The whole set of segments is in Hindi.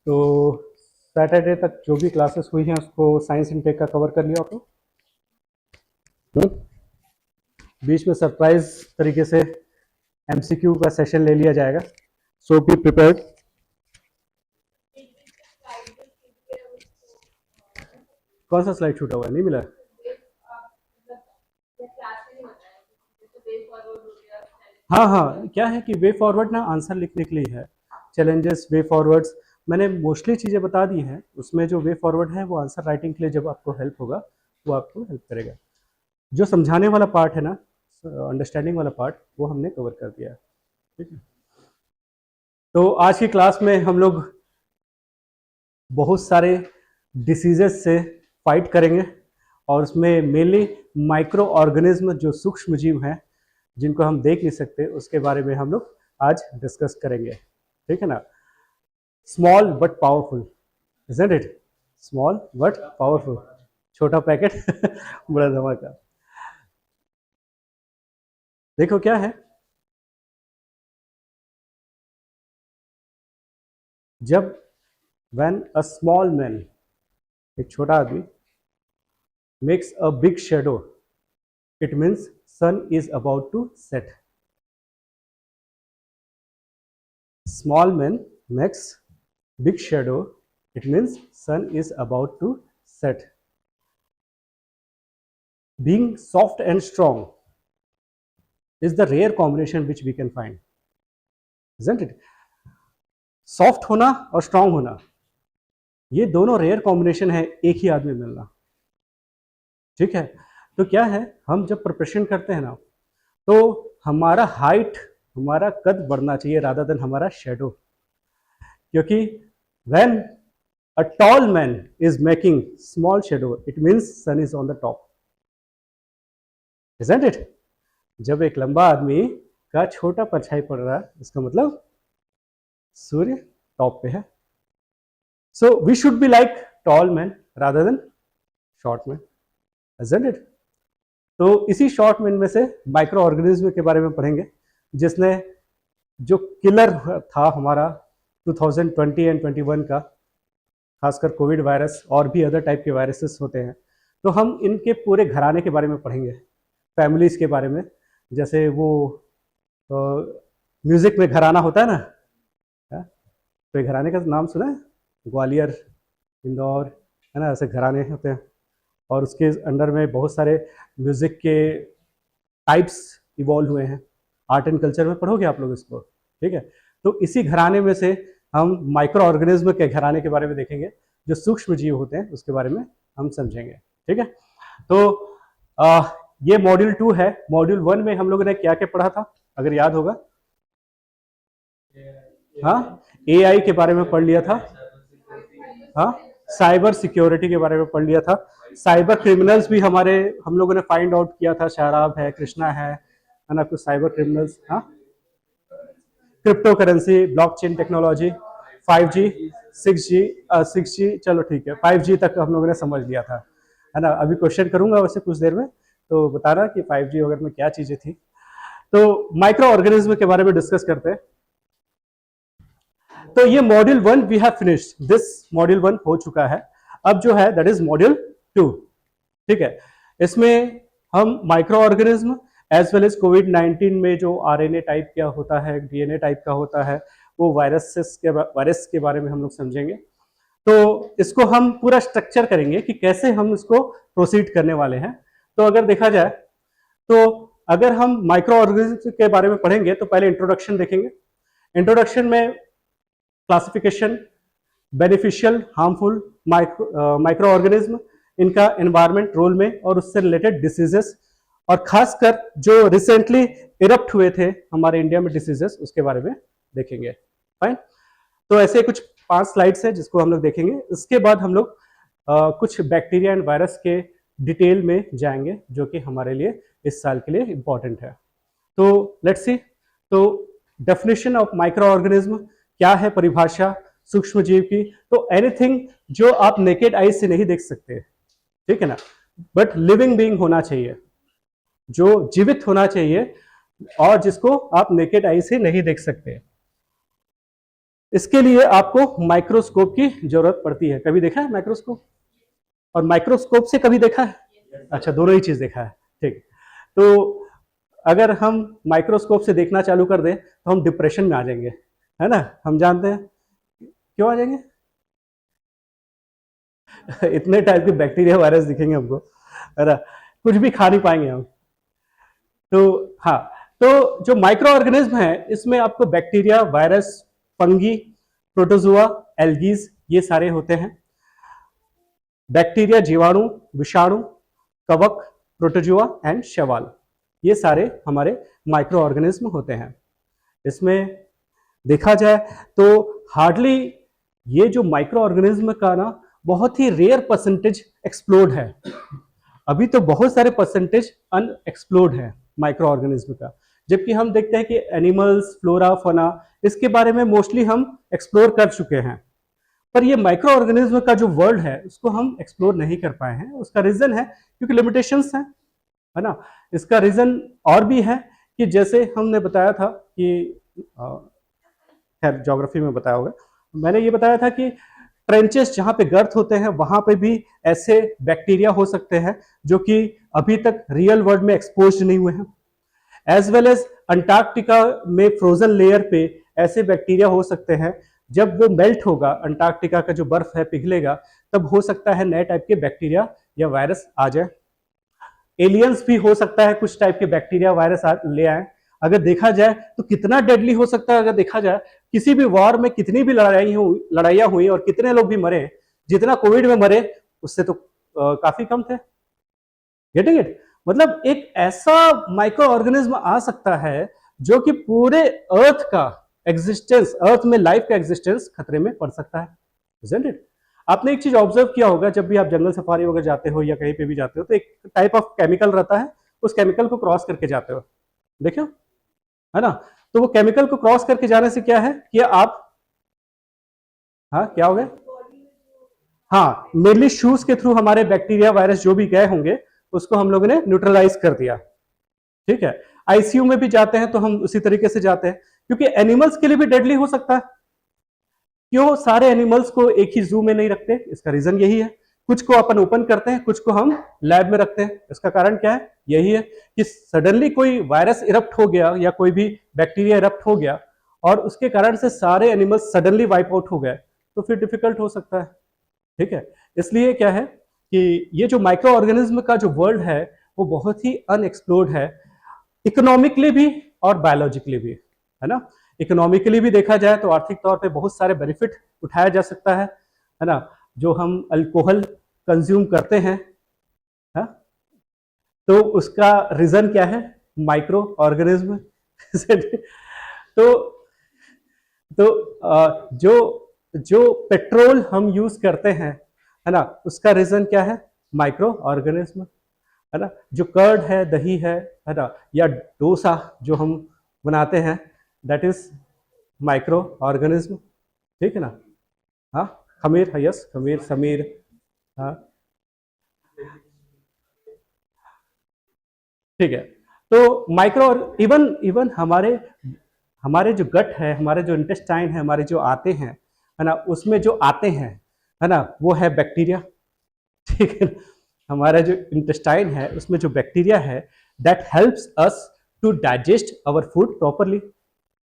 तो सैटरडे तक जो भी क्लासेस हुई हैं उसको साइंस इनटेक का कवर कर लिया आप लोग। बीच में सरप्राइज तरीके से एमसीक्यू का सेशन ले लिया जाएगा, सो बी प्रिपेयर्ड। कौन सा स्लाइड छूटा हुआ है, नहीं मिला? हाँ हाँ, क्या है कि वे फॉरवर्ड ना आंसर लिखने के लिए है, चैलेंजेस वे फॉरवर्ड्स मैंने मोस्टली चीज़ें बता दी हैं। उसमें जो वे फॉरवर्ड है वो आंसर राइटिंग के लिए जब आपको हेल्प होगा वो आपको हेल्प करेगा। जो समझाने वाला पार्ट है ना, अंडरस्टैंडिंग वाला पार्ट, वो हमने कवर कर दिया है। ठीक है, तो आज की क्लास में हम लोग बहुत सारे डिसीजेस से फाइट करेंगे और उसमें मेनली माइक्रो ऑर्गेनिज्म जो सूक्ष्म जीव हैं जिनको हम देख नहीं सकते उसके बारे में हम लोग आज डिस्कस करेंगे। ठीक है ना, small but powerful, isn't it? Small but powerful, छोटा पैकेट बड़ा धमाका। देखो क्या है, जब व्हेन अ स्मॉल मैन, एक छोटा आदमी, makes a big shadow, it means sun is about to set. Small man makes big shadow, it means sun is about to set. Being soft and strong is the rare combination which we can find, isn't it? Soft होना और strong होना, ये दोनों रेयर कॉम्बिनेशन है एक ही आदमी मिलना। ठीक है, तो क्या है, हम जब प्रिपरेशन करते हैं ना तो हमारा हाइट, हमारा कद बढ़ना चाहिए रादर देन हमारा शेडो, क्योंकि when a tall man is making small shadow, it means sun is on the top, isn't it? जब एक लंबा आदमी का छोटा परछाई पड़ रहा है इसका मतलब सूर्य टॉप पे है। So we should be like tall man rather than short man, isn't it? तो इसी शॉर्ट मैन में से माइक्रो ऑर्गेनिज्म के बारे में पढ़ेंगे, जिसने जो किलर था हमारा 2020 एंड 21 का, खासकर कोविड वायरस और भी अदर टाइप के वायरसेस होते हैं, तो हम इनके पूरे घराने के बारे में पढ़ेंगे, फैमिलीज के बारे में। जैसे वो म्यूजिक में घराना होता है ना, तो घराने का नाम सुना है? ग्वालियर, इंदौर, है ना, ऐसे घराने होते हैं और उसके अंडर में बहुत सारे म्यूजिक के टाइप्स इवॉल्व हुए हैं। आर्ट एंड कल्चर में पढ़ोगे आप लोग इसको। ठीक है, तो इसी घराने में से हम माइक्रो ऑर्गेनिज्म के घराने के बारे में देखेंगे, जो सूक्ष्म जीव होते हैं उसके बारे में हम समझेंगे। ठीक है, तो ये मॉड्यूल 2 है। मॉड्यूल 1 में हम लोगों ने क्या क्या पढ़ा था, अगर याद होगा? हाँ, एआई के बारे में पढ़ लिया था। हाँ, साइबर सिक्योरिटी के बारे में पढ़ लिया था। साइबर क्रिमिनल्स भी हम लोगों ने फाइंड आउट किया था, शाराब है, कृष्णा है ना, कुछ साइबर क्रिमिनल्स। हाँ, crypto currency, blockchain technology, 5G, 6G, चलो ठीक है, 5G तक हम लोगों ने समझ लिया था, है ना। अभी क्वेश्चन करूंगा वैसे कुछ देर में, तो बताना कि 5G वगैरह में क्या चीजें थी। तो माइक्रो ऑर्गेनिज्म के बारे में डिस्कस करते हैं। तो ये module 1 we have finished, this module 1 हो चुका है। अब जो है दैट इज मॉड्यूल 2। ठीक है, इसमें हम micro organism as well as कोविड-19 में जो आरएनए टाइप का होता है, डीएनए टाइप का होता है, वो वायरस के बारे में हम लोग समझेंगे। तो इसको हम पूरा स्ट्रक्चर करेंगे कि कैसे हम इसको प्रोसीड करने वाले हैं। तो अगर देखा जाए तो अगर हम माइक्रो ऑर्गेनिज्म के बारे में पढ़ेंगे तो पहले इंट्रोडक्शन देखेंगे। इंट्रोडक्शन में classification, beneficial, harmful micro organism, इनका एनवायरमेंट रोल में और उससे रिलेटेड डिसीजेस, और खासकर जो रिसेंटली इरप्ट हुए थे हमारे इंडिया में डिसीजेस, उसके बारे में देखेंगे। फाइन, तो ऐसे कुछ 5 स्लाइड्स है जिसको हम लोग देखेंगे। इसके बाद हम लोग कुछ बैक्टीरिया एंड वायरस के डिटेल में जाएंगे जो कि हमारे लिए इस साल के लिए इंपॉर्टेंट है। तो लेट्स सी, तो डेफिनेशन ऑफ माइक्रो ऑर्गेनिज्म क्या है, परिभाषा सूक्ष्म जीव की। तो एनीथिंग जो आप नेकेड आई से नहीं देख सकते, ठीक है ना, बट लिविंग बीइंग होना चाहिए, जो जीवित होना चाहिए और जिसको आप नेकेड आई से नहीं देख सकते। इसके लिए आपको माइक्रोस्कोप की जरूरत पड़ती है। कभी देखा है माइक्रोस्कोप? और माइक्रोस्कोप से कभी देखा है? अच्छा, दोनों ही चीज देखा है। ठीक। तो अगर हम माइक्रोस्कोप से देखना चालू कर दें तो हम डिप्रेशन में आ जाएंगे, है ना? हम जानते हैं क्यों आ जाएंगे। इतने टाइप के बैक्टीरिया वायरस दिखेंगे हमको, है ना? कुछ भी खा नहीं पाएंगे हम। तो हाँ, तो जो माइक्रो ऑर्गेनिज्म है इसमें आपको bacteria, virus, fungi, protozoa, algae, ये सारे होते हैं। बैक्टीरिया, जीवाणु, विषाणु, कवक, प्रोटोजुआ एंड शैवाल, ये सारे हमारे माइक्रो ऑर्गेनिज्म होते हैं। इसमें देखा जाए तो हार्डली ये जो माइक्रो ऑर्गेनिज्म का ना बहुत ही रेयर परसेंटेज एक्सप्लोर्ड है। अभी तो बहुत सारे परसेंटेज अनएक्सप्लोर्ड है माइक्रो ऑर्गेनिज्म का, जबकि हम देखते हैं कि एनिमल्स, फ्लोरा, फौना, इसके बारे में मोस्टली हम एक्सप्लोर कर चुके हैं। पर ये माइक्रो ऑर्गेनिज्म का जो वर्ल्ड है उसको हम एक्सप्लोर नहीं कर पाए हैं। उसका रीजन है क्योंकि लिमिटेशंस हैं, है ना? इसका रीजन और भी है कि जैसे हमने बताया था कि खैर ज्योग्राफी में बताया होगा, मैंने ये बताया था कि ट्रेंचेस जहां पे गर्थ होते हैं वहां पे भी ऐसे बैक्टीरिया हो सकते हैं जो कि अभी तक रियल वर्ल्ड में एक्सपोज नहीं हुए हैं। एज वेल एज अंटार्कटिका में फ्रोजन लेयर पे ऐसे बैक्टीरिया हो सकते हैं, जब वो मेल्ट होगा, अंटार्कटिका का जो बर्फ है पिघलेगा, तब हो सकता है नए टाइप के बैक्टीरिया या वायरस आ जाए। एलियंस भी हो सकता है कुछ टाइप के बैक्टीरिया वायरस ले आए। अगर देखा जाए तो कितना डेडली हो सकता है, अगर देखा जाए किसी भी वॉर में कितनी भी लड़ाइयां हुई और कितने लोग भी मरे, जितना कोविड में मरे उससे तो काफी कम थे। Getting it? मतलब एक ऐसा माइक्रो ऑर्गेनिज्म आ सकता है जो कि पूरे अर्थ का एग्जिस्टेंस, अर्थ में लाइफ का एग्जिस्टेंस खतरे में पड़ सकता है। Isn't it? आपने एक चीज ऑब्जर्व किया होगा, जब भी आप जंगल सफारी वगैरह जाते हो या कहीं पे भी जाते हो तो एक टाइप ऑफ केमिकल रहता है, उस केमिकल को क्रॉस करके जाते हो, देखो, है ना? तो वो केमिकल को क्रॉस करके जाने से क्या है कि आप, हाँ क्या हो गया? हाँ, मेनली शूज के थ्रू हमारे बैक्टीरिया, वायरस जो भी गए होंगे उसको हम लोगों ने न्यूट्रलाइज कर दिया। ठीक है। आईसीयू में भी जाते हैं तो हम उसी तरीके से जाते हैं, क्योंकि एनिमल्स के लिए भी डेडली हो सकता है। क्यों सारे एनिमल्स को एक ही जू में नहीं रखते? इसका रीजन यही है। कुछ को अपन ओपन करते हैं, कुछ को हम लैब में रखते हैं। इसका कारण क्या है? यही है कि सडनली कोई वायरस इरप्ट हो गया या कोई भी बैक्टीरिया इरप्ट हो गया और उसके कारण से सारे एनिमल्स सडनली वाइप आउट हो गए, तो फिर डिफिकल्ट हो सकता है। ठीक है। इसलिए क्या है कि ये जो माइक्रो ऑर्गेनिज्म का जो वर्ल्ड है वो बहुत ही अनएक्सप्लोर्ड है, इकोनॉमिकली भी और बायोलॉजिकली भी, है ना? इकोनॉमिकली भी देखा जाए तो आर्थिक तौर पे बहुत सारे बेनिफिट उठाया जा सकता है ना? जो हम अल्कोहल कंज्यूम करते हैं, है? तो उसका रीजन क्या है? Micro organism. तो जो जो पेट्रोल हम यूज करते हैं, है ना, उसका रीजन क्या है? माइक्रो ऑर्गेनिज्म, है ना? जो कर्ड है, दही है ना, या डोसा जो हम बनाते हैं, दैट इज माइक्रो ऑर्गेनिज्म। ठीक है ना? हाँ, खमीर है, यस, खमीर, समीर। हाँ, ठीक है। तो माइक्रो, इवन इवन हमारे हमारे जो गट है, हमारे जो इंटेस्टाइन है, हमारे जो आते हैं, है ना, उसमें जो आते हैं, है ना, वो है बैक्टीरिया। ठीक है। हमारा जो इंटेस्टाइन है उसमें जो बैक्टीरिया है, that helps us to digest our food properly.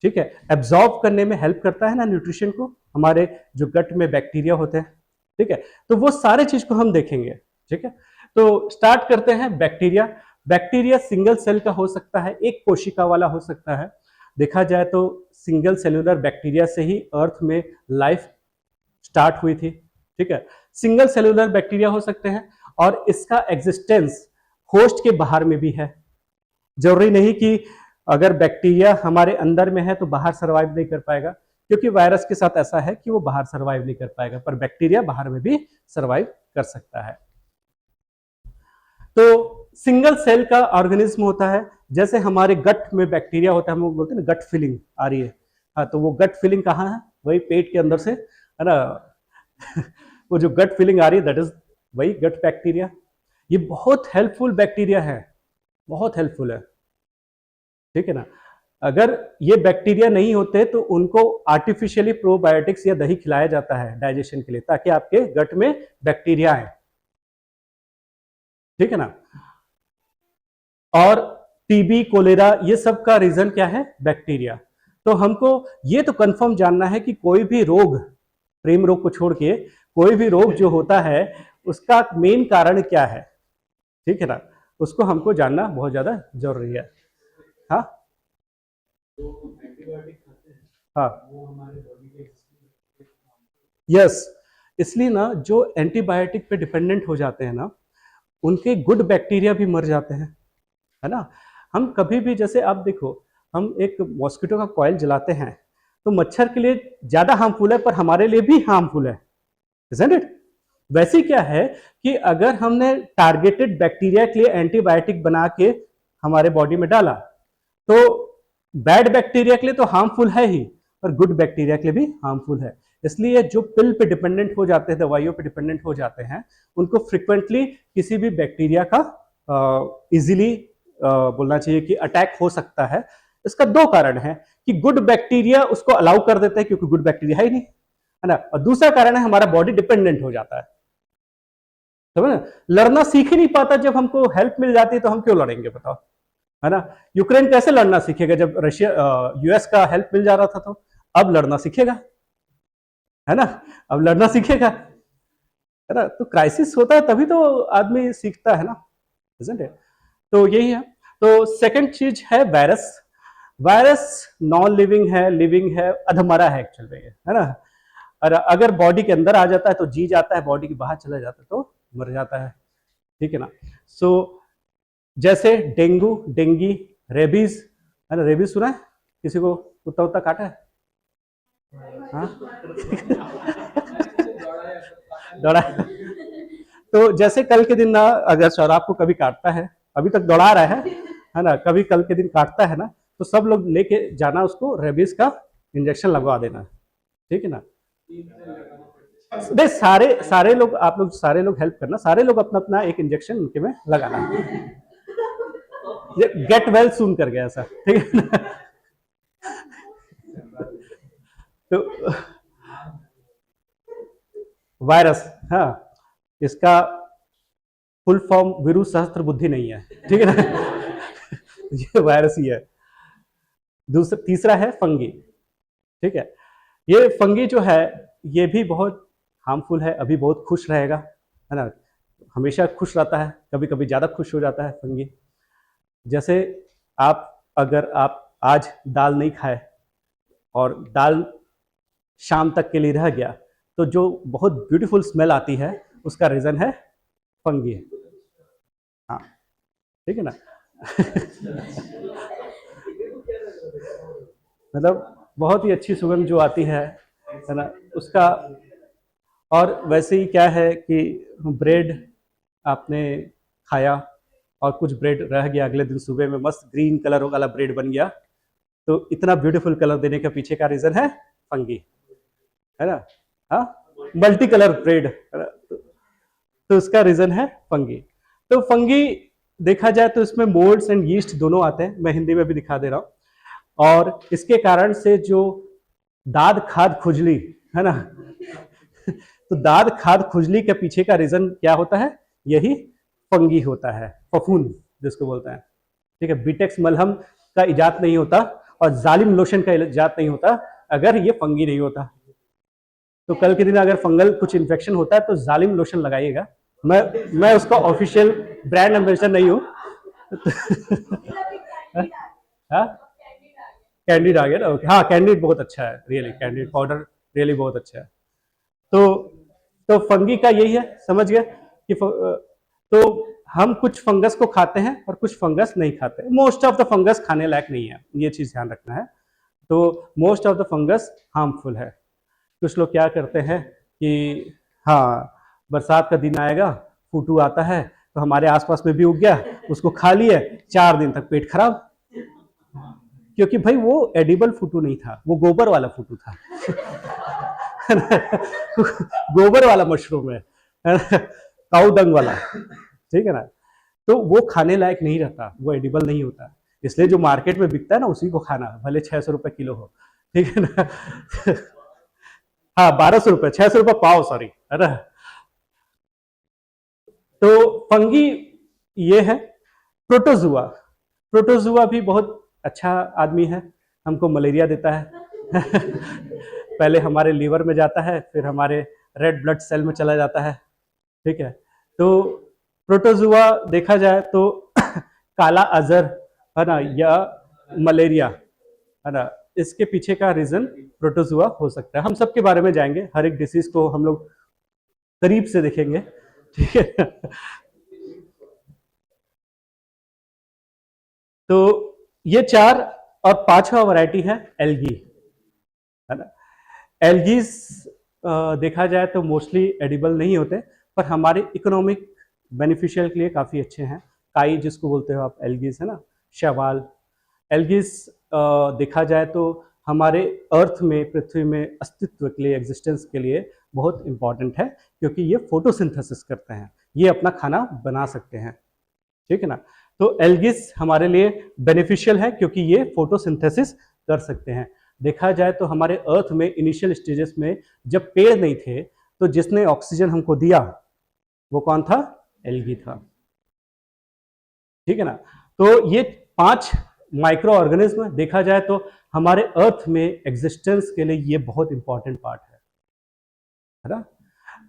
ठीक है। एब्जॉर्ब करने में हेल्प करता है ना न्यूट्रिशन को, हमारे जो गट में बैक्टीरिया होते हैं। ठीक है। तो वो सारे चीज को हम देखेंगे। ठीक है। तो स्टार्ट करते हैं बैक्टीरिया। बैक्टीरिया सिंगल सेल का हो सकता है, एक कोशिका वाला हो सकता है। देखा जाए तो सिंगल सेलुलर बैक्टीरिया से ही अर्थ में लाइफ स्टार्ट हुई थी। ठीक है। सिंगल सेलुलर बैक्टीरिया हो सकते हैं और इसका एग्जिस्टेंस होस्ट के बाहर में भी है। जरूरी नहीं कि अगर बैक्टीरिया हमारे अंदर में है तो बाहर सर्वाइव नहीं कर पाएगा, क्योंकि वायरस के साथ ऐसा है कि वो बाहर सर्वाइव नहीं कर पाएगा, पर बैक्टीरिया बाहर में भी सर्वाइव कर सकता है। तो सिंगल सेल का ऑर्गेनिज्म होता है। जैसे हमारे गट में बैक्टीरिया होता है, हम लोग बोलते हैं ना गट फीलिंग आ रही है। हाँ, तो वो गट फीलिंग कहाँ है? वही पेट के अंदर से, है ना? वो जो गट फीलिंग आ रही है, दैट इज वही गट बैक्टीरिया। ये बहुत हेल्पफुल बैक्टीरिया है, बहुत हेल्पफुल है। ठीक है ना? अगर ये बैक्टीरिया नहीं होते तो उनको आर्टिफिशियली प्रोबायोटिक्स या दही खिलाया जाता है डाइजेशन के लिए, ताकि आपके गट में बैक्टीरिया आए, ठीक है ना। और टीबी, कोलेरा, ये सब का रीजन क्या है? बैक्टीरिया। तो हमको ये तो कंफर्म जानना है कि कोई भी रोग, प्रेम रोग को छोड़ के कोई भी रोग जो होता है उसका मेन कारण क्या है, ठीक है ना, उसको हमको जानना बहुत ज्यादा जरूरी है। हाँ हाँ यस, इसलिए ना जो एंटीबायोटिक पे डिपेंडेंट हो जाते हैं ना, उनके गुड बैक्टीरिया भी मर जाते हैं, है ना। हम कभी भी, जैसे आप देखो, हम एक मॉस्किटो का कॉइल जलाते हैं तो मच्छर के लिए ज्यादा हार्मफुल है, पर हमारे लिए भी हार्मफुल है, isn't it? वैसे क्या है कि अगर हमने टारगेटेड बैक्टीरिया के लिए एंटीबायोटिक बना के हमारे बॉडी में डाला, तो बैड बैक्टीरिया के लिए तो हार्मफुल है ही, पर गुड बैक्टीरिया के लिए भी हार्मफुल है। इसलिए जो पिल पे डिपेंडेंट हो जाते हैं, दवाइयों पे डिपेंडेंट हो जाते हैं, उनको फ्रिक्वेंटली किसी भी बैक्टीरिया का इजीली बोलना चाहिए कि अटैक हो सकता है। इसका दो कारण है कि गुड बैक्टीरिया उसको अलाउ कर देते हैं क्योंकि गुड बैक्टीरिया है ही नहीं, है ना, और दूसरा कारण है हमारा बॉडी डिपेंडेंट हो जाता है। समझ ना? लड़ना सीख ही नहीं पाता, जब हमको हेल्प मिल जाती है तो हम क्यों लड़ेंगे बताओ, है ना। यूक्रेन कैसे लड़ना सीखेगा जब रशिया यूएस का हेल्प मिल जा रहा था, तो अब लड़ना सीखेगा, है ना, अब लड़ना सीखेगा, है ना। तो क्राइसिस होता है तभी तो आदमी सीखता है ना, isn't it? तो यही है। तो सेकंड चीज है वायरस। वायरस नॉन लिविंग है, लिविंग है, अधमरा है एक्चुअल में, है ना। और अगर बॉडी के अंदर आ जाता है तो जी जाता है, बॉडी के बाहर चला जाता है तो मर जाता है, ठीक है ना। सो जैसे डेंगू, डेंगी, रेबीज, है ना। रेबीज सुना है किसी को? कुत्ता उत्ता काटा है? हाँ दौड़ा है। तो जैसे कल के दिन ना, अगर शराब को कभी काटता है, अभी तक दौड़ा रहा है ना, कभी कल के दिन काटता है ना, तो सब लोग लेके जाना उसको, रेबीज का इंजेक्शन लगवा देना, ठीक है ना। नहीं, सारे सारे लोग, आप लोग सारे लोग हेल्प करना, सारे लोग अपना अपना एक इंजेक्शन उनके में लगाना, गेट वेल सून कर गया ऐसा, ठीक है ना। तो वायरस, हाँ, इसका फुल फॉर्म वीरू सहस्त्र बुद्धि नहीं है, ठीक है ना। ये वायरस ही है। दूसरा, तीसरा है फंगी, ठीक है। ये फंगी जो है ये भी बहुत हार्मफुल है। अभी बहुत खुश रहेगा, है ना, हमेशा खुश रहता है, कभी कभी ज्यादा खुश हो जाता है फंगी। जैसे आप, अगर आप आज दाल नहीं खाए और दाल शाम तक के लिए रह गया, तो जो बहुत ब्यूटीफुल स्मेल आती है उसका रीजन है फंगी, हाँ, ठीक है ना। मतलब बहुत ही अच्छी सुगंध जो आती है ना, उसका। और वैसे ही क्या है कि ब्रेड आपने खाया और कुछ ब्रेड रह गया, अगले दिन सुबह में मस्त ग्रीन कलर वाला ब्रेड बन गया, तो इतना ब्यूटीफुल कलर देने के पीछे का रीजन है फंगी, है ना। हाँ, मल्टी कलर ब्रेड, है ना? तो उसका रीजन है फंगी। तो फंगी देखा जाए तो इसमें मोल्ड्स एंड यीस्ट दोनों आते हैं, मैं हिंदी में भी दिखा दे रहा हूं। और इसके कारण से जो दाद खाद खुजली, है ना, तो दाद खाद खुजली के पीछे का रीजन क्या होता है? यही फंगी होता है, फफूंद जिसको बोलते हैं, ठीक है। बीटेक्स मलहम का इजाद नहीं होता और जालिम लोशन का इजाद नहीं होता अगर ये फंगी नहीं होता। तो कल के दिन अगर फंगल कुछ इन्फेक्शन होता है तो जालिम लोशन लगाइएगा। मैं उसका ऑफिशियल ब्रांड एम्बेसडर नहीं हूँ। हाँ, कैंडिड आ गया ना, ओके, हाँ, कैंडिड बहुत अच्छा है, रियली कैंडिड पाउडर रियली बहुत अच्छा है। तो तो फंगी का यही है, समझ गए कि तो हम कुछ फंगस को खाते हैं और कुछ फंगस नहीं खाते। मोस्ट ऑफ द फंगस खाने लायक नहीं है, ये चीज ध्यान रखना है। तो most of the fungus harmful है। कुछ लोग क्या करते हैं कि हाँ, बरसात का दिन आएगा, फूटू आता है, तो हमारे आसपास में भी उग गया, उसको खा लिए, 4 दिन तक पेट खराब, क्योंकि भाई वो एडिबल फूटू नहीं था, वो गोबर वाला फूटू था। गोबर वाला मशरूम है, काऊ डंग वाला, ठीक है ना। तो वो खाने लायक नहीं रहता, वो एडिबल नहीं होता। इसलिए जो मार्केट में बिकता है ना उसी को खाना, भले 600 रुपए किलो हो, ठीक है ना। हाँ 1200 रुपए, 600 रुपए पाव, सॉरी, है ना। तो फंगी ये है। प्रोटोजुआ, प्रोटोजुआ भी बहुत अच्छा आदमी है, हमको मलेरिया देता है। पहले हमारे लीवर में जाता है, फिर हमारे रेड ब्लड सेल में चला जाता है, ठीक है। तो प्रोटोजुआ देखा जाए तो काला अजहर, है ना, या मलेरिया, है ना, इसके पीछे का रीजन प्रोटोजुआ हो सकता है। हम सबके बारे में जाएंगे, हर एक डिसीज को हम लोग करीब से देखेंगे, ठीक है। तो ये 4 और 5वां वैरायटी है एल्गी, है ना। एल्गीज देखा जाए तो मोस्टली एडिबल नहीं होते, पर हमारे इकोनॉमिक बेनिफिशियल के लिए काफ़ी अच्छे हैं। काई जिसको बोलते हो आप, एल्गीज, है ना, शैवाल। एल्गीज देखा जाए तो हमारे अर्थ में, पृथ्वी में अस्तित्व के लिए, एग्जिस्टेंस के लिए बहुत इंपॉर्टेंट है, क्योंकि ये फोटोसिंथेसिस करते हैं, ये अपना खाना बना सकते हैं, ठीक है ना। तो एल्गीज हमारे लिए बेनिफिशियल है क्योंकि ये फोटोसिंथेसिस कर सकते हैं। देखा जाए तो हमारे अर्थ में इनिशियल स्टेजेस में जब पेड़ नहीं थे, तो जिसने ऑक्सीजन हमको दिया वो कौन था? एल्गी था, ठीक है ना। तो ये 5 माइक्रो ऑर्गेनिज्म देखा जाए तो हमारे अर्थ में एग्जिस्टेंस के लिए ये बहुत इंपॉर्टेंट पार्ट है ना।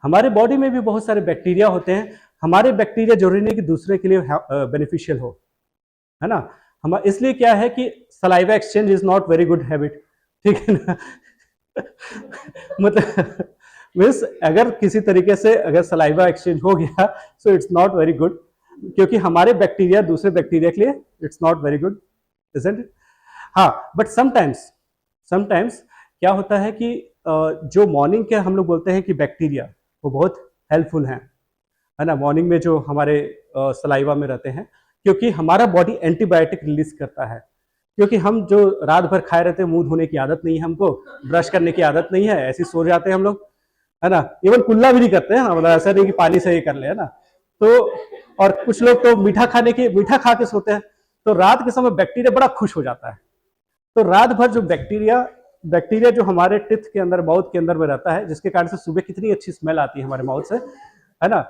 हमारे बॉडी में भी बहुत सारे बैक्टीरिया होते हैं, हमारे बैक्टीरिया जरूरी नहीं कि दूसरे के लिए बेनिफिशियल हो, है ना। हम इसलिए क्या है कि saliva exchange is not very good habit, ठीक है ना। मतलब मीन्स अगर किसी तरीके से अगर सलाइवा एक्सचेंज हो गया so it's not very good, क्योंकि हमारे बैक्टीरिया दूसरे बैक्टीरिया के लिए it's not very good, isn't it? हाँ, बट समटाइम्स क्या होता है कि जो मॉर्निंग के हम लोग बोलते हैं कि बैक्टीरिया वो बहुत हेल्पफुल हैं, है ना, मॉर्निंग में जो हमारे सलाइवा में रहते हैं, क्योंकि हमारा बॉडी एंटीबायोटिक रिलीज करता है। क्योंकि हम जो रात भर खाए रहते हैं, मुंह धोने की आदत नहीं है हमको, ब्रश करने की आदत नहीं है, ऐसे सो जाते हैं हम लोग, है ना। इवन कुल्ला भी नहीं करते हैं, मतलब ऐसा नहीं कि पानी से ही कर ले, है ना। तो और कुछ लोग तो मीठा खा के सोते हैं, तो रात के समय बैक्टीरिया बड़ा खुश हो जाता है। तो रात भर जो बैक्टीरिया जो हमारे टिथ के अंदर, माउथ के अंदर में रहता है, जिसके कारण से सुबह कितनी अच्छी स्मेल आती है हमारे माउथ से, है ना।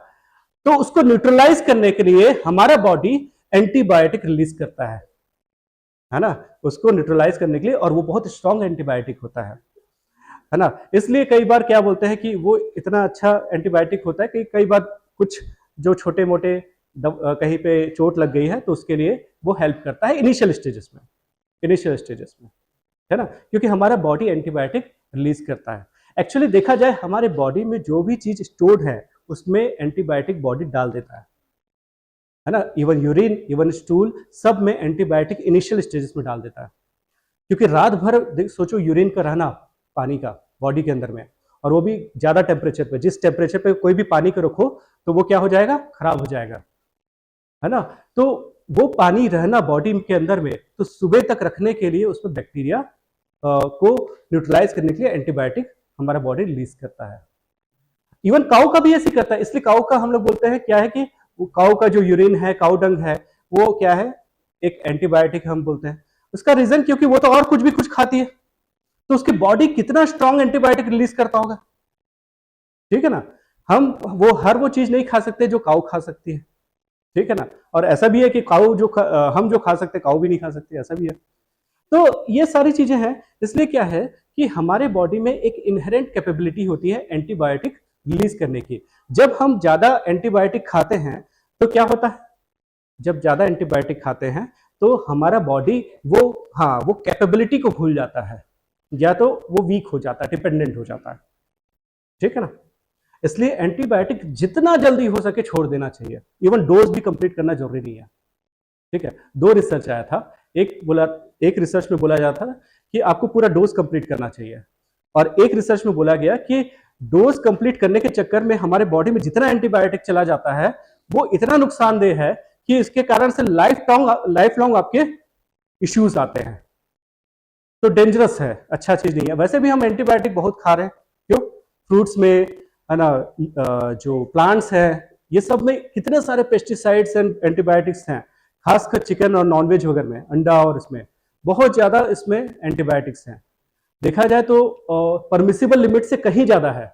तो उसको न्यूट्रलाइज करने के लिए हमारा बॉडी एंटीबायोटिक रिलीज करता है ना, उसको न्यूट्रलाइज करने के लिए, और वो बहुत स्ट्रॉन्ग एंटीबायोटिक होता है ना। इसलिए कई बार क्या बोलते हैं कि वो इतना अच्छा एंटीबायोटिक होता है कि कई बार कुछ जो छोटे मोटे कहीं पे चोट लग गई है तो उसके लिए वो हेल्प करता है इनिशियल स्टेजेस में, है ना, क्योंकि हमारा बॉडी एंटीबायोटिक रिलीज करता है। एक्चुअली देखा जाए हमारे बॉडी में जो भी चीज स्टोर्ड है उसमें एंटीबायोटिक बॉडी डाल देता है ना। इवन यूरिन, इवन स्टूल, सब में एंटीबायोटिक इनिशियल स्टेजेस में डाल देता है, क्योंकि रात भर सोचो यूरिन का रहना, पानी का बॉडी के अंदर में, और वो भी ज्यादा टेम्परेचर पे, जिस टेम्परेचर पे कोई भी पानी को रखो तो वो क्या हो जाएगा? खराब हो जाएगा, है ना। तो वो पानी रहना बॉडी के अंदर में, तो सुबह तक रखने के लिए उसमें बैक्टीरिया को न्यूट्रलाइज करने के लिए एंटीबायोटिक हमारा बॉडी रिलीज करता है। इवन काऊ का भी ऐसे करता है, इसलिए काऊ का हम लोग बोलते हैं क्या है कि काऊ का जो यूरिन है, काऊ डंग है, वो क्या है? एक एंटीबायोटिक हम बोलते हैं। उसका रीजन क्योंकि वो तो और कुछ भी कुछ खाती है, तो उसकी बॉडी कितना स्ट्रॉन्ग एंटीबायोटिक रिलीज करता होगा, ठीक है ना। हम हर वो चीज नहीं खा सकते जो काऊ खा सकती है, ठीक है ना। और ऐसा भी है कि काऊ हम जो खा सकते काऊ भी नहीं खा सकते, ऐसा भी है। तो ये सारी चीजें हैं। इसलिए क्या है कि हमारे बॉडी में एक इनहेरेंट कैपेबिलिटी होती है एंटीबायोटिक रिलीज करने की। जब हम ज्यादा एंटीबायोटिक खाते हैं तो क्या होता है? जब ज्यादा एंटीबायोटिक खाते हैं तो हमारा बॉडी वो कैपेबिलिटी को भूल जाता है, या तो वो वीक हो जाता है, डिपेंडेंट हो जाता है, ठीक है ना। इसलिए एंटीबायोटिक जितना जल्दी हो सके छोड़ देना चाहिए। इवन डोज भी कंप्लीट करना जरूरी नहीं है, ठीक है। 2 रिसर्च आया था, एक रिसर्च में बोला जाता था कि आपको पूरा डोज कंप्लीट करना चाहिए, और एक रिसर्च में बोला गया कि डोज कंप्लीट करने के चक्कर में हमारे बॉडी में जितना एंटीबायोटिक चला जाता है वो इतना नुकसानदेह है कि इसके कारण से लाइफ लॉन्ग आपके इश्यूज आते हैं। तो डेंजरस है, अच्छा चीज नहीं है। वैसे भी हम एंटीबायोटिक बहुत खा रहे हैं, क्यों? फ्रूट्स में, है ना, जो प्लांट्स हैं, ये सब में कितने सारे पेस्टिसाइड्स एंड एंटीबायोटिक्स हैं। खासकर चिकन और नॉनवेज वगैरह में, अंडा और इसमें बहुत ज्यादा इसमें एंटीबायोटिक्स हैं। देखा जाए तो परमिसिबल लिमिट से कहीं ज्यादा है,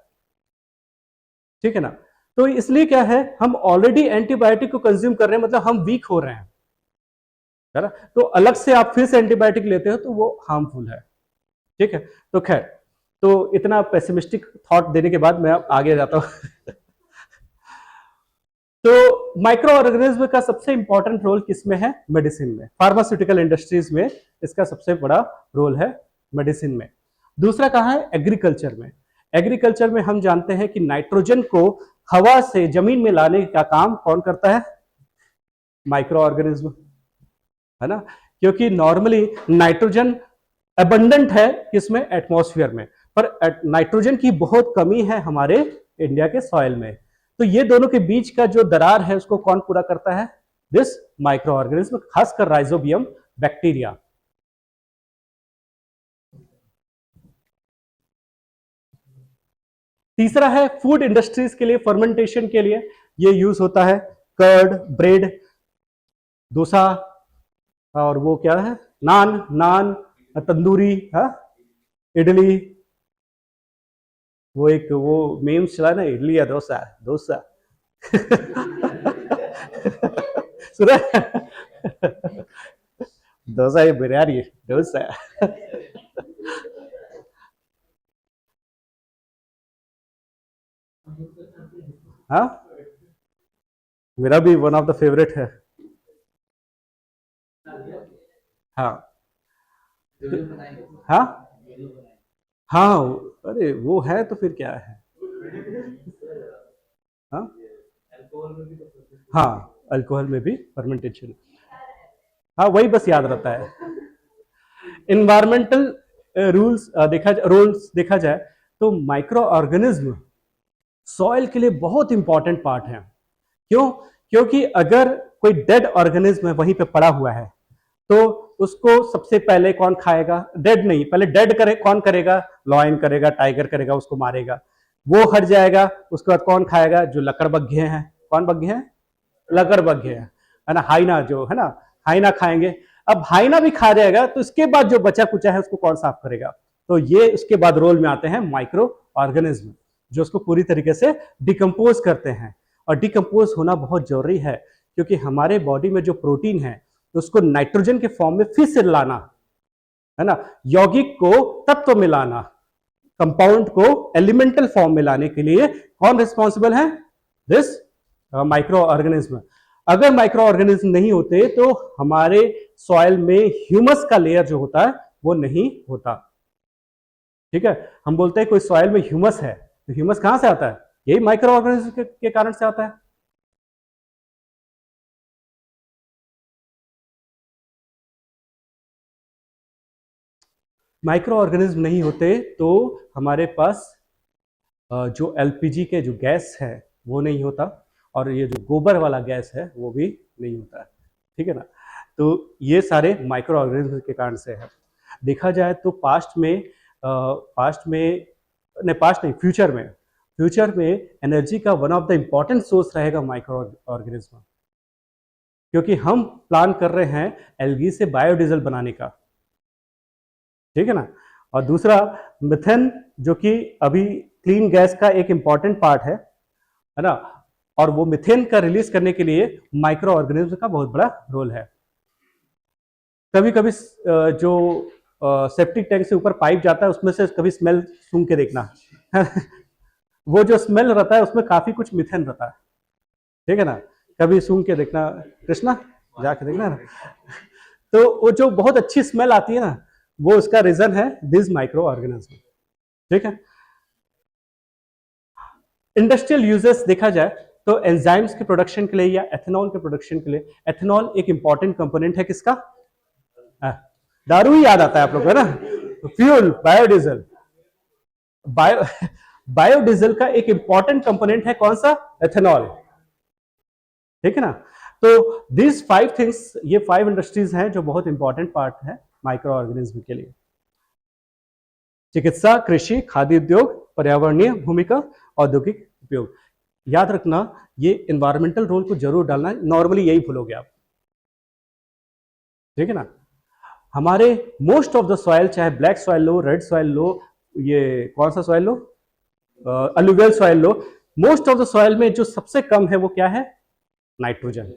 ठीक है ना। तो इसलिए क्या है, हम ऑलरेडी एंटीबायोटिक को कंज्यूम कर रहे हैं, मतलब हम वीक हो रहे हैं, है ना। तो अलग से आप फिर से एंटीबायोटिक लेते हो तो वो हार्मफुल है, ठीक है। तो खैर, तो इतना पेसिमिस्टिक थॉट देने के बाद मैं अब आगे जाता हूं। तो माइक्रो ऑर्गेनिज्म का सबसे इंपॉर्टेंट रोल किसमें है? मेडिसिन में, फार्मास्यूटिकल इंडस्ट्रीज में इसका सबसे बड़ा रोल है, मेडिसिन में। दूसरा कहाँ है? एग्रीकल्चर में। एग्रीकल्चर में हम जानते हैं कि नाइट्रोजन को हवा से जमीन में लाने का काम कौन करता है? माइक्रो ऑर्गेनिज्म, है ना। क्योंकि नॉर्मली नाइट्रोजन अबंडेंट है किसमें? एटमॉस्फेयर में, पर नाइट्रोजन की बहुत कमी है हमारे इंडिया के सॉइल में। तो ये दोनों के बीच का जो दरार है उसको कौन पूरा करता है? दिस माइक्रो ऑर्गेनिज्म, खासकर राइजोबियम बैक्टीरिया। तीसरा है फूड इंडस्ट्रीज के लिए, फर्मेंटेशन के लिए ये यूज होता है। कर्ड, ब्रेड, डोसा, और वो क्या है, नान, नान, तंदूरी, हाँ, इडली, वो एक वो मेम्स चला ना, इडली या डोसा, डोसा। सुना? डोसा ये बिरयानी, डोसा। हाँ, मेरा भी वन ऑफ द फेवरेट है। हाँ हाँ हाँ, अरे वो है तो फिर क्या है। हाँ हाँ, अल्कोहल में भी फर्मेंटेशन। हाँ, वही बस याद रहता है। इन्वायरमेंटल रूल्स देखा जाए तो माइक्रो ऑर्गेनिज्म सॉइल के लिए बहुत इंपॉर्टेंट पार्ट है। क्यों? क्योंकि अगर कोई डेड ऑर्गेनिज्म है वहीं पे पड़ा हुआ है तो उसको सबसे पहले कौन खाएगा? डेड नहीं, पहले डेड करे कौन करेगा? लॉयन करेगा, टाइगर करेगा, उसको मारेगा, वो हट जाएगा। उसके बाद कौन खाएगा? जो लकड़बग्घे हैं। कौन बग्घे हैं? लकड़बग्घे हैं, है ना। हाइना जो है ना, हाइना खाएंगे। अब हाइना भी खा जाएगा तो इसके बाद जो बचा कुचा है उसको कौन साफ करेगा? तो ये उसके बाद रोल में आते हैं माइक्रो ऑर्गेनिज्म, जो उसको पूरी तरीके से डिकम्पोज करते हैं। और डिकम्पोज होना बहुत जरूरी है क्योंकि हमारे बॉडी में जो प्रोटीन है उसको नाइट्रोजन के फॉर्म में फिर से लाना, है ना, यौगिक को तत्व में लाना, कंपाउंड को एलिमेंटल फॉर्म में लाने के लिए कौन रिस्पॉन्सिबल है? This micro organism. अगर माइक्रो ऑर्गेनिज्म नहीं होते तो हमारे सॉइल में ह्यूमस का लेयर जो होता है वो नहीं होता, ठीक है। हम बोलते हैं कोई सॉइल में ह्यूमस है, तो ह्यूमस कहां से आता है? यही माइक्रो ऑर्गेनिज्म के कारण से आता है। माइक्रो ऑर्गेनिज्म नहीं होते तो हमारे पास जो एलपीजी के जो गैस है वो नहीं होता, और ये जो गोबर वाला गैस है वो भी नहीं होता है, ठीक है ना। तो ये सारे माइक्रो ऑर्गेनिज्म के कारण से है। देखा जाए तो पास्ट नहीं, फ्यूचर में एनर्जी का one of the important source रहेगा माइक्रो ऑर्गेनिज्म, क्योंकि हम प्लान कर रहे हैं एलगी से बायोडीजल बनाने का, ठीक है ना। और दूसरा मिथेन, जो कि अभी क्लीन गैस का एक इंपॉर्टेंट पार्ट है ना। और वो मिथेन का रिलीज करने के लिए माइक्रो ऑर्गेनिज्म का बहुत बड़ा रोल है। कभी कभी जो सेप्टिक टैंक से ऊपर पाइप जाता है उसमें से कभी स्मेल सूंघ के देखना। वो जो स्मेल रहता है उसमें काफी कुछ मिथेन रहता है, ठीक है ना। कभी सूंघ के देखना कृष्णा, जाके देखना ना। तो वो जो बहुत अच्छी स्मेल आती है ना, वो उसका रीजन है दिस माइक्रो ऑर्गेनिज्म, ठीक है। इंडस्ट्रियल यूजेस देखा जाए तो एंजाइम्स के प्रोडक्शन के लिए या एथेनॉल के प्रोडक्शन के लिए, एथेनॉल एक इंपॉर्टेंट कंपोनेंट है किसका? दारू ही याद आता है आप लोग को, है ना। फ्यूल, बायोडीजल, बायो बायोडीजल का एक इंपॉर्टेंट कंपोनेंट है कौन सा? एथेनॉल, ठीक है ना। तो दिस 5 थिंग्स, ये 5 इंडस्ट्रीज हैं जो बहुत इंपॉर्टेंट पार्ट है माइक्रो ऑर्गेनिज्म के लिए। चिकित्सा, कृषि, खाद्य उद्योग, पर्यावरणीय भूमिका, औद्योगिक उपयोग। याद रखना, ये एनवायरमेंटल रोल को जरूर डालना है, नॉर्मली यही भूलोगे आप। ठीक है ना। हमारे मोस्ट ऑफ द सॉइल, चाहे ब्लैक सॉइल लो, रेड सॉइल लो, ये कौन सा soil low, alluvial soil low, most of the soil में जो सबसे कम है वो क्या है, नाइट्रोजन।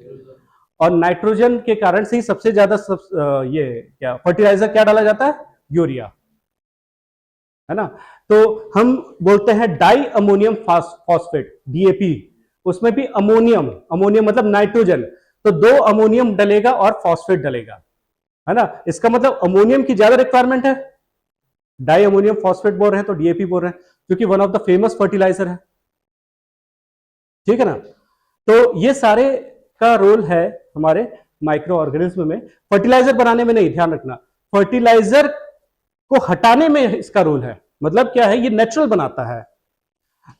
और नाइट्रोजन के कारण से ही सबसे ज्यादा ये क्या फर्टिलाइजर क्या डाला जाता है, यूरिया, है ना। तो हम बोलते हैं डाई अमोनियम फॉस्फेट, डीएपी, उसमें भी अमोनियम, अमोनियम मतलब नाइट्रोजन, तो 2 अमोनियम डलेगा और फॉस्फेट डलेगा, है ना। इसका मतलब अमोनियम की ज्यादा रिक्वायरमेंट है, डाई अमोनियम फॉस्फेट बोल रहे हैं तो डीएपी बोल रहे हैं, क्योंकि one of the famous fertilizer है, ठीक है ना। तो ये सारे का रोल है हमारे माइक्रो ऑर्गेनिज्म में। फर्टिलाइजर बनाने में नहीं, ध्यान रखना, फर्टिलाइजर को हटाने में इसका रोल है। मतलब क्या है, ये नेचुरल बनाता है।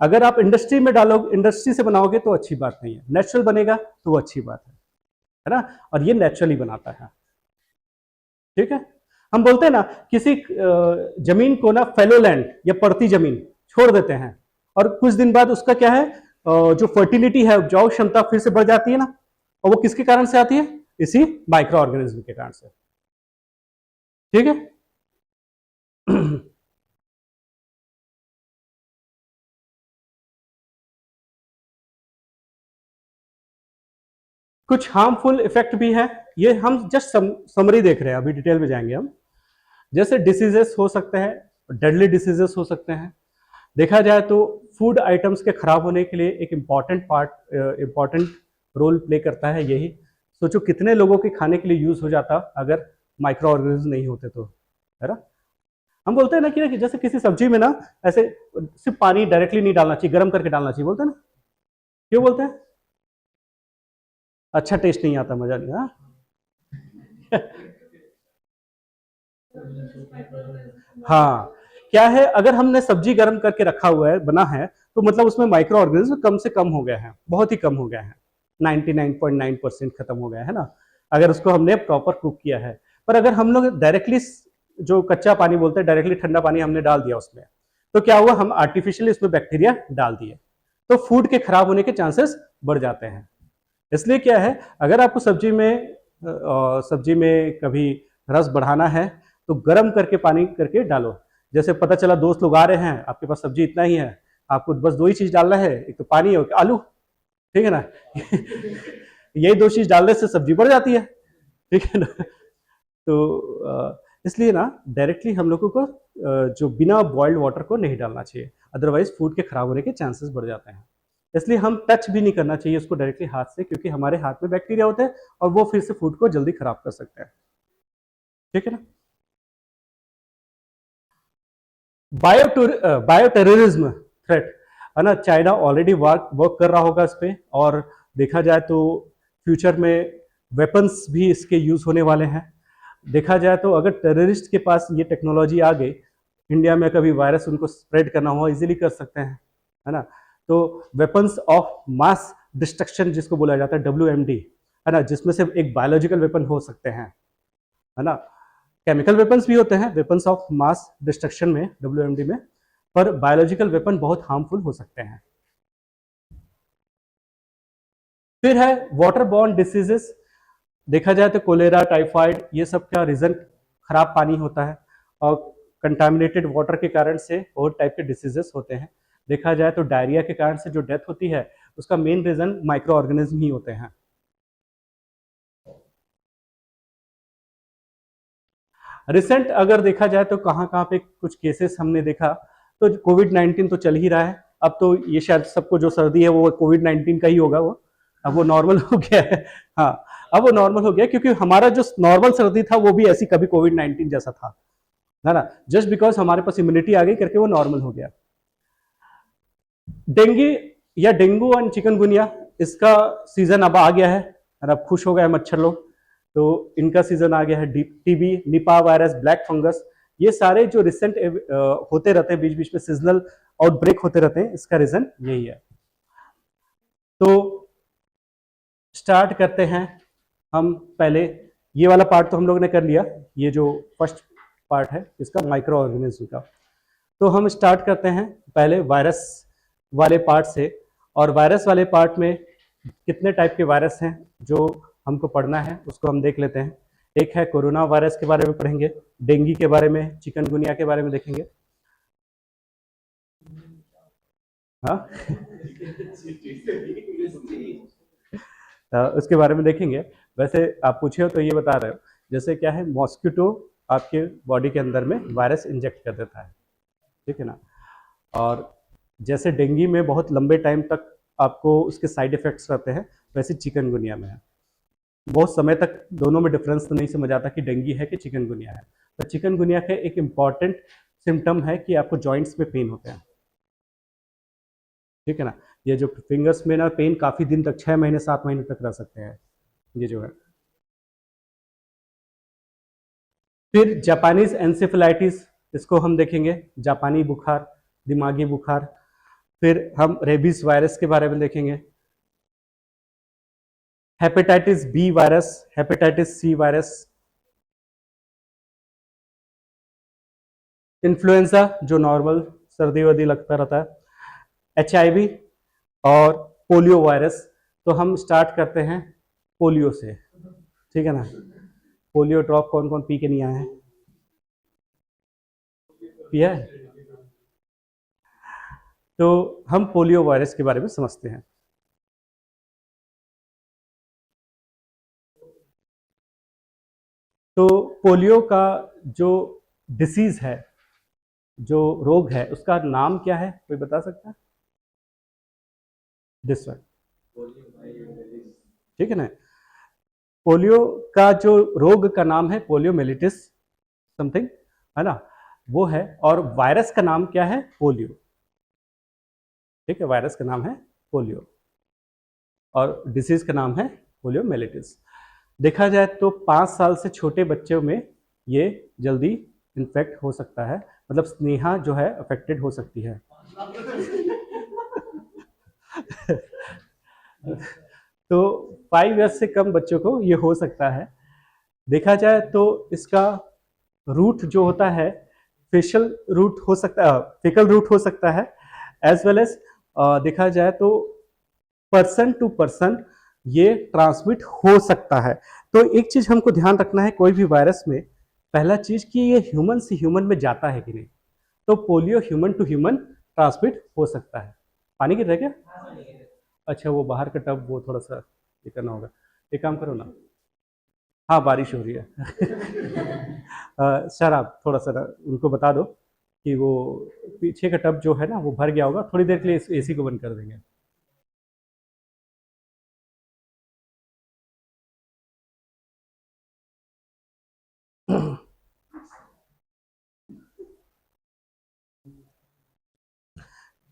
अगर आप इंडस्ट्री में डालोगे, इंडस्ट्री से बनाओगे तो अच्छी बात नहीं है, नेचुरल बनेगा तो वो अच्छी बात है ना। और ये नेचुरली बनाता है, ठीक है। हम बोलते हैं ना, किसी जमीन को ना फैलो लैंड या पड़ती जमीन छोड़ देते हैं, और कुछ दिन बाद उसका क्या है, जो फर्टिलिटी है, उपजाऊ क्षमता फिर से बढ़ जाती है ना, और वो किसके कारण से आती है, इसी माइक्रो ऑर्गेनिज्म के कारण से, ठीक है। कुछ हार्मफुल इफेक्ट भी है, ये हम जस्ट समरी देख रहे हैं, अभी डिटेल में जाएंगे हम। जैसे डिसीजेस हो सकते हैं, डेडली डिसीजेस हो सकते हैं। देखा जाए तो फूड आइटम्स के खराब होने के लिए एक इंपॉर्टेंट रोल प्ले करता है यही। सोचो कितने लोगों के खाने के लिए यूज हो जाता अगर माइक्रो ऑर्गेनिज्म नहीं होते तो, है ना। हम बोलते हैं ना कि जैसे किसी सब्जी में ना ऐसे सिर्फ पानी डायरेक्टली नहीं डालना चाहिए, गर्म करके डालना चाहिए, बोलते हैं ना, क्यों बोलते हैं, अच्छा टेस्ट नहीं आता, मजा नहीं, हाँ। हाँ, क्या है, अगर हमने सब्जी गर्म करके रखा हुआ है, बना है, तो मतलब उसमें माइक्रो ऑर्गेनिज्म कम से कम हो गया है, बहुत ही कम हो गया है, 99.9% खत्म हो गया है ना, अगर उसको हमने प्रॉपर कुक किया है। पर अगर हम लोग डायरेक्टली, जो कच्चा पानी बोलते हैं, डायरेक्टली ठंडा पानी हमने डाल दिया उसमें, तो क्या हुआ, हम आर्टिफिशियली उसमें बैक्टीरिया डाल दिए, तो फूड के खराब होने के चांसेस बढ़ जाते हैं। इसलिए क्या है, अगर आपको सब्जी में कभी रस बढ़ाना है तो गर्म करके पानी करके डालो। जैसे पता चला दोस्त लोग आ रहे हैं, आपके पास सब्जी इतना ही है, आपको बस 2 ही चीज डालना है, एक तो पानी और आलू, ठीक है ना। यही 2 चीज डालने से सब्जी बढ़ जाती है, ठीक है ना। तो इसलिए ना डायरेक्टली हम लोगों को जो बिना बॉइल्ड वाटर को नहीं डालना चाहिए, अदरवाइज फूड के खराब होने के चांसेस बढ़ जाते हैं। इसलिए हम टच भी नहीं करना चाहिए उसको डायरेक्टली हाथ से, क्योंकि हमारे हाथ में बैक्टीरिया होते हैं और वो फिर से फूड को जल्दी खराब कर सकते हैं, ठीक है ना। बायो टेररिज्म थ्रेट, है ना, चाइना ऑलरेडी वर्क कर रहा होगा इस पे, और देखा जाए तो फ्यूचर में वेपन्स भी इसके यूज होने वाले हैं। देखा जाए तो अगर टेररिस्ट के पास ये टेक्नोलॉजी आ गई, इंडिया में कभी वायरस उनको स्प्रेड करना हो इजीली कर सकते हैं, है ना। तो वेपन्स ऑफ मास डिस्ट्रक्शन जिसको बोला जाता है, WMD, है ना, जिसमें से एक बायोलॉजिकल वेपन हो सकते हैं, है ना। केमिकल वेपन्स भी होते हैं वेपन्स ऑफ मास डिस्ट्रक्शन में, WMD में, पर बायोलॉजिकल वेपन बहुत हार्मफुल हो सकते हैं। फिर है वाटर बॉर्न डिसीजेस। देखा जाए तो कोलेरा, टाइफाइड, ये सब का रीजन खराब पानी होता है, और कंटामिनेटेड वाटर के कारण से और टाइप के डिसीजेस होते हैं। देखा जाए तो डायरिया के कारण से जो डेथ होती है, उसका मेन रीजन माइक्रो ऑर्गेनिज्म ही होते हैं। रिसेंट अगर देखा जाए तो कहाँ कहाँ पे कुछ केसेस हमने देखा, तो कोविड-19 तो चल ही रहा है, अब तो ये शायद सबको जो सर्दी है वो कोविड-19 का ही होगा वो, अब वो नॉर्मल हो गया है। हाँ, अब वो नॉर्मल हो गया, क्योंकि हमारा जो नॉर्मल सर्दी था वो भी ऐसी कभी कोविड-19 जैसा था, है ना, जस्ट बिकॉज हमारे पास इम्यूनिटी आ गई करके वो नॉर्मल हो गया। डेंगू या डेंगू एंड चिकनगुनिया, इसका सीजन अब आ गया है, और अब खुश हो गए मच्छर लोग, तो इनका सीजन आ गया है। TB, Nipah virus, black fungus, ये सारे जो रिसेंट होते रहते हैं, बीच बीच में सीजनल आउटब्रेक होते रहते हैं, इसका रीजन यही है। तो स्टार्ट करते हैं हम। पहले ये वाला पार्ट तो हम लोग ने कर लिया, ये जो फर्स्ट पार्ट है इसका, माइक्रो ऑर्गेनिज्म का। तो हम स्टार्ट करते हैं पहले वायरस वाले पार्ट से, और वायरस वाले पार्ट में कितने टाइप के वायरस हैं जो हमको पढ़ना है उसको हम देख लेते हैं। एक है कोरोना वायरस के बारे में पढ़ेंगे, डेंगू के बारे में, चिकनगुनिया के बारे में देखेंगे। हाँ उसके बारे में देखेंगे। वैसे आप पूछे हो तो ये बता रहे हो, जैसे क्या है, मॉस्किटो आपके बॉडी के अंदर में वायरस इंजेक्ट कर देता है, ठीक है ना। और जैसे डेंगू में बहुत लंबे टाइम तक आपको उसके साइड इफेक्ट्स रहते हैं, वैसे चिकनगुनिया में है बहुत समय तक। दोनों में डिफरेंस तो नहीं समझ आता कि डेंगू है कि चिकनगुनिया है। तो चिकनगुनिया का एक इम्पॉर्टेंट सिम्टम है कि आपको जॉइंट्स में पेन होते हैं, ठीक है ना। ये जो फिंगर्स में ना पेन काफ़ी दिन तक, 6 महीने 7 महीने तक रह सकते हैं, ये जो है। फिर जापानीज एंसेफेलाइटिस, इसको हम देखेंगे, जापानी बुखार, दिमागी बुखार। फिर हम रेबीज वायरस के बारे में देखेंगे, hepatitis B virus, hepatitis C virus, influenza जो नॉर्मल सर्दी वर्दी लगता रहता है, HIV और पोलियो वायरस। तो हम स्टार्ट करते हैं पोलियो से, ठीक है ना। पोलियो ड्रॉप कौन कौन पी के नहीं आए हैं? पिया है? तो हम पोलियो वायरस के बारे में समझते हैं। तो पोलियो का जो डिसीज है, जो रोग है, उसका नाम क्या है, कोई बता सकता है? दिस वन, ठीक है ना। पोलियो का जो रोग का नाम है पोलियो मेलिटिस समथिंग, है ना, वो है। और वायरस का नाम क्या है? पोलियो, ठीक है, वायरस का नाम है पोलियो और डिसीज का नाम है पोलियो मेलिटिस। देखा जाए तो 5 साल से छोटे बच्चों में ये जल्दी इन्फेक्ट हो सकता है, मतलब स्नेहा जो है अफेक्टेड हो सकती है। तो 5 ईयर्स से कम बच्चों को ये हो सकता है। देखा जाए तो इसका रूट जो होता है फेशियल रूट हो सकता है, फेकल रूट हो सकता है, एज वेल एज देखा जाए तो पर्सन टू पर्सन ये ट्रांसमिट हो सकता है। तो एक चीज हमको ध्यान रखना है कोई भी वायरस में, पहला चीज कि ये ह्यूमन से ह्यूमन में जाता है कि नहीं। तो polio human to human transmit हो सकता है। पानी गिर रहा है क्या? अच्छा, वो बाहर का टब वो थोड़ा सा ये करना होगा, एक काम करो ना। हाँ बारिश हो रही है। सर आप थोड़ा सा उनको बता दो कि वो पीछे का टब जो है ना वो भर गया होगा, थोड़ी देर के लिए AC को बंद कर देंगे।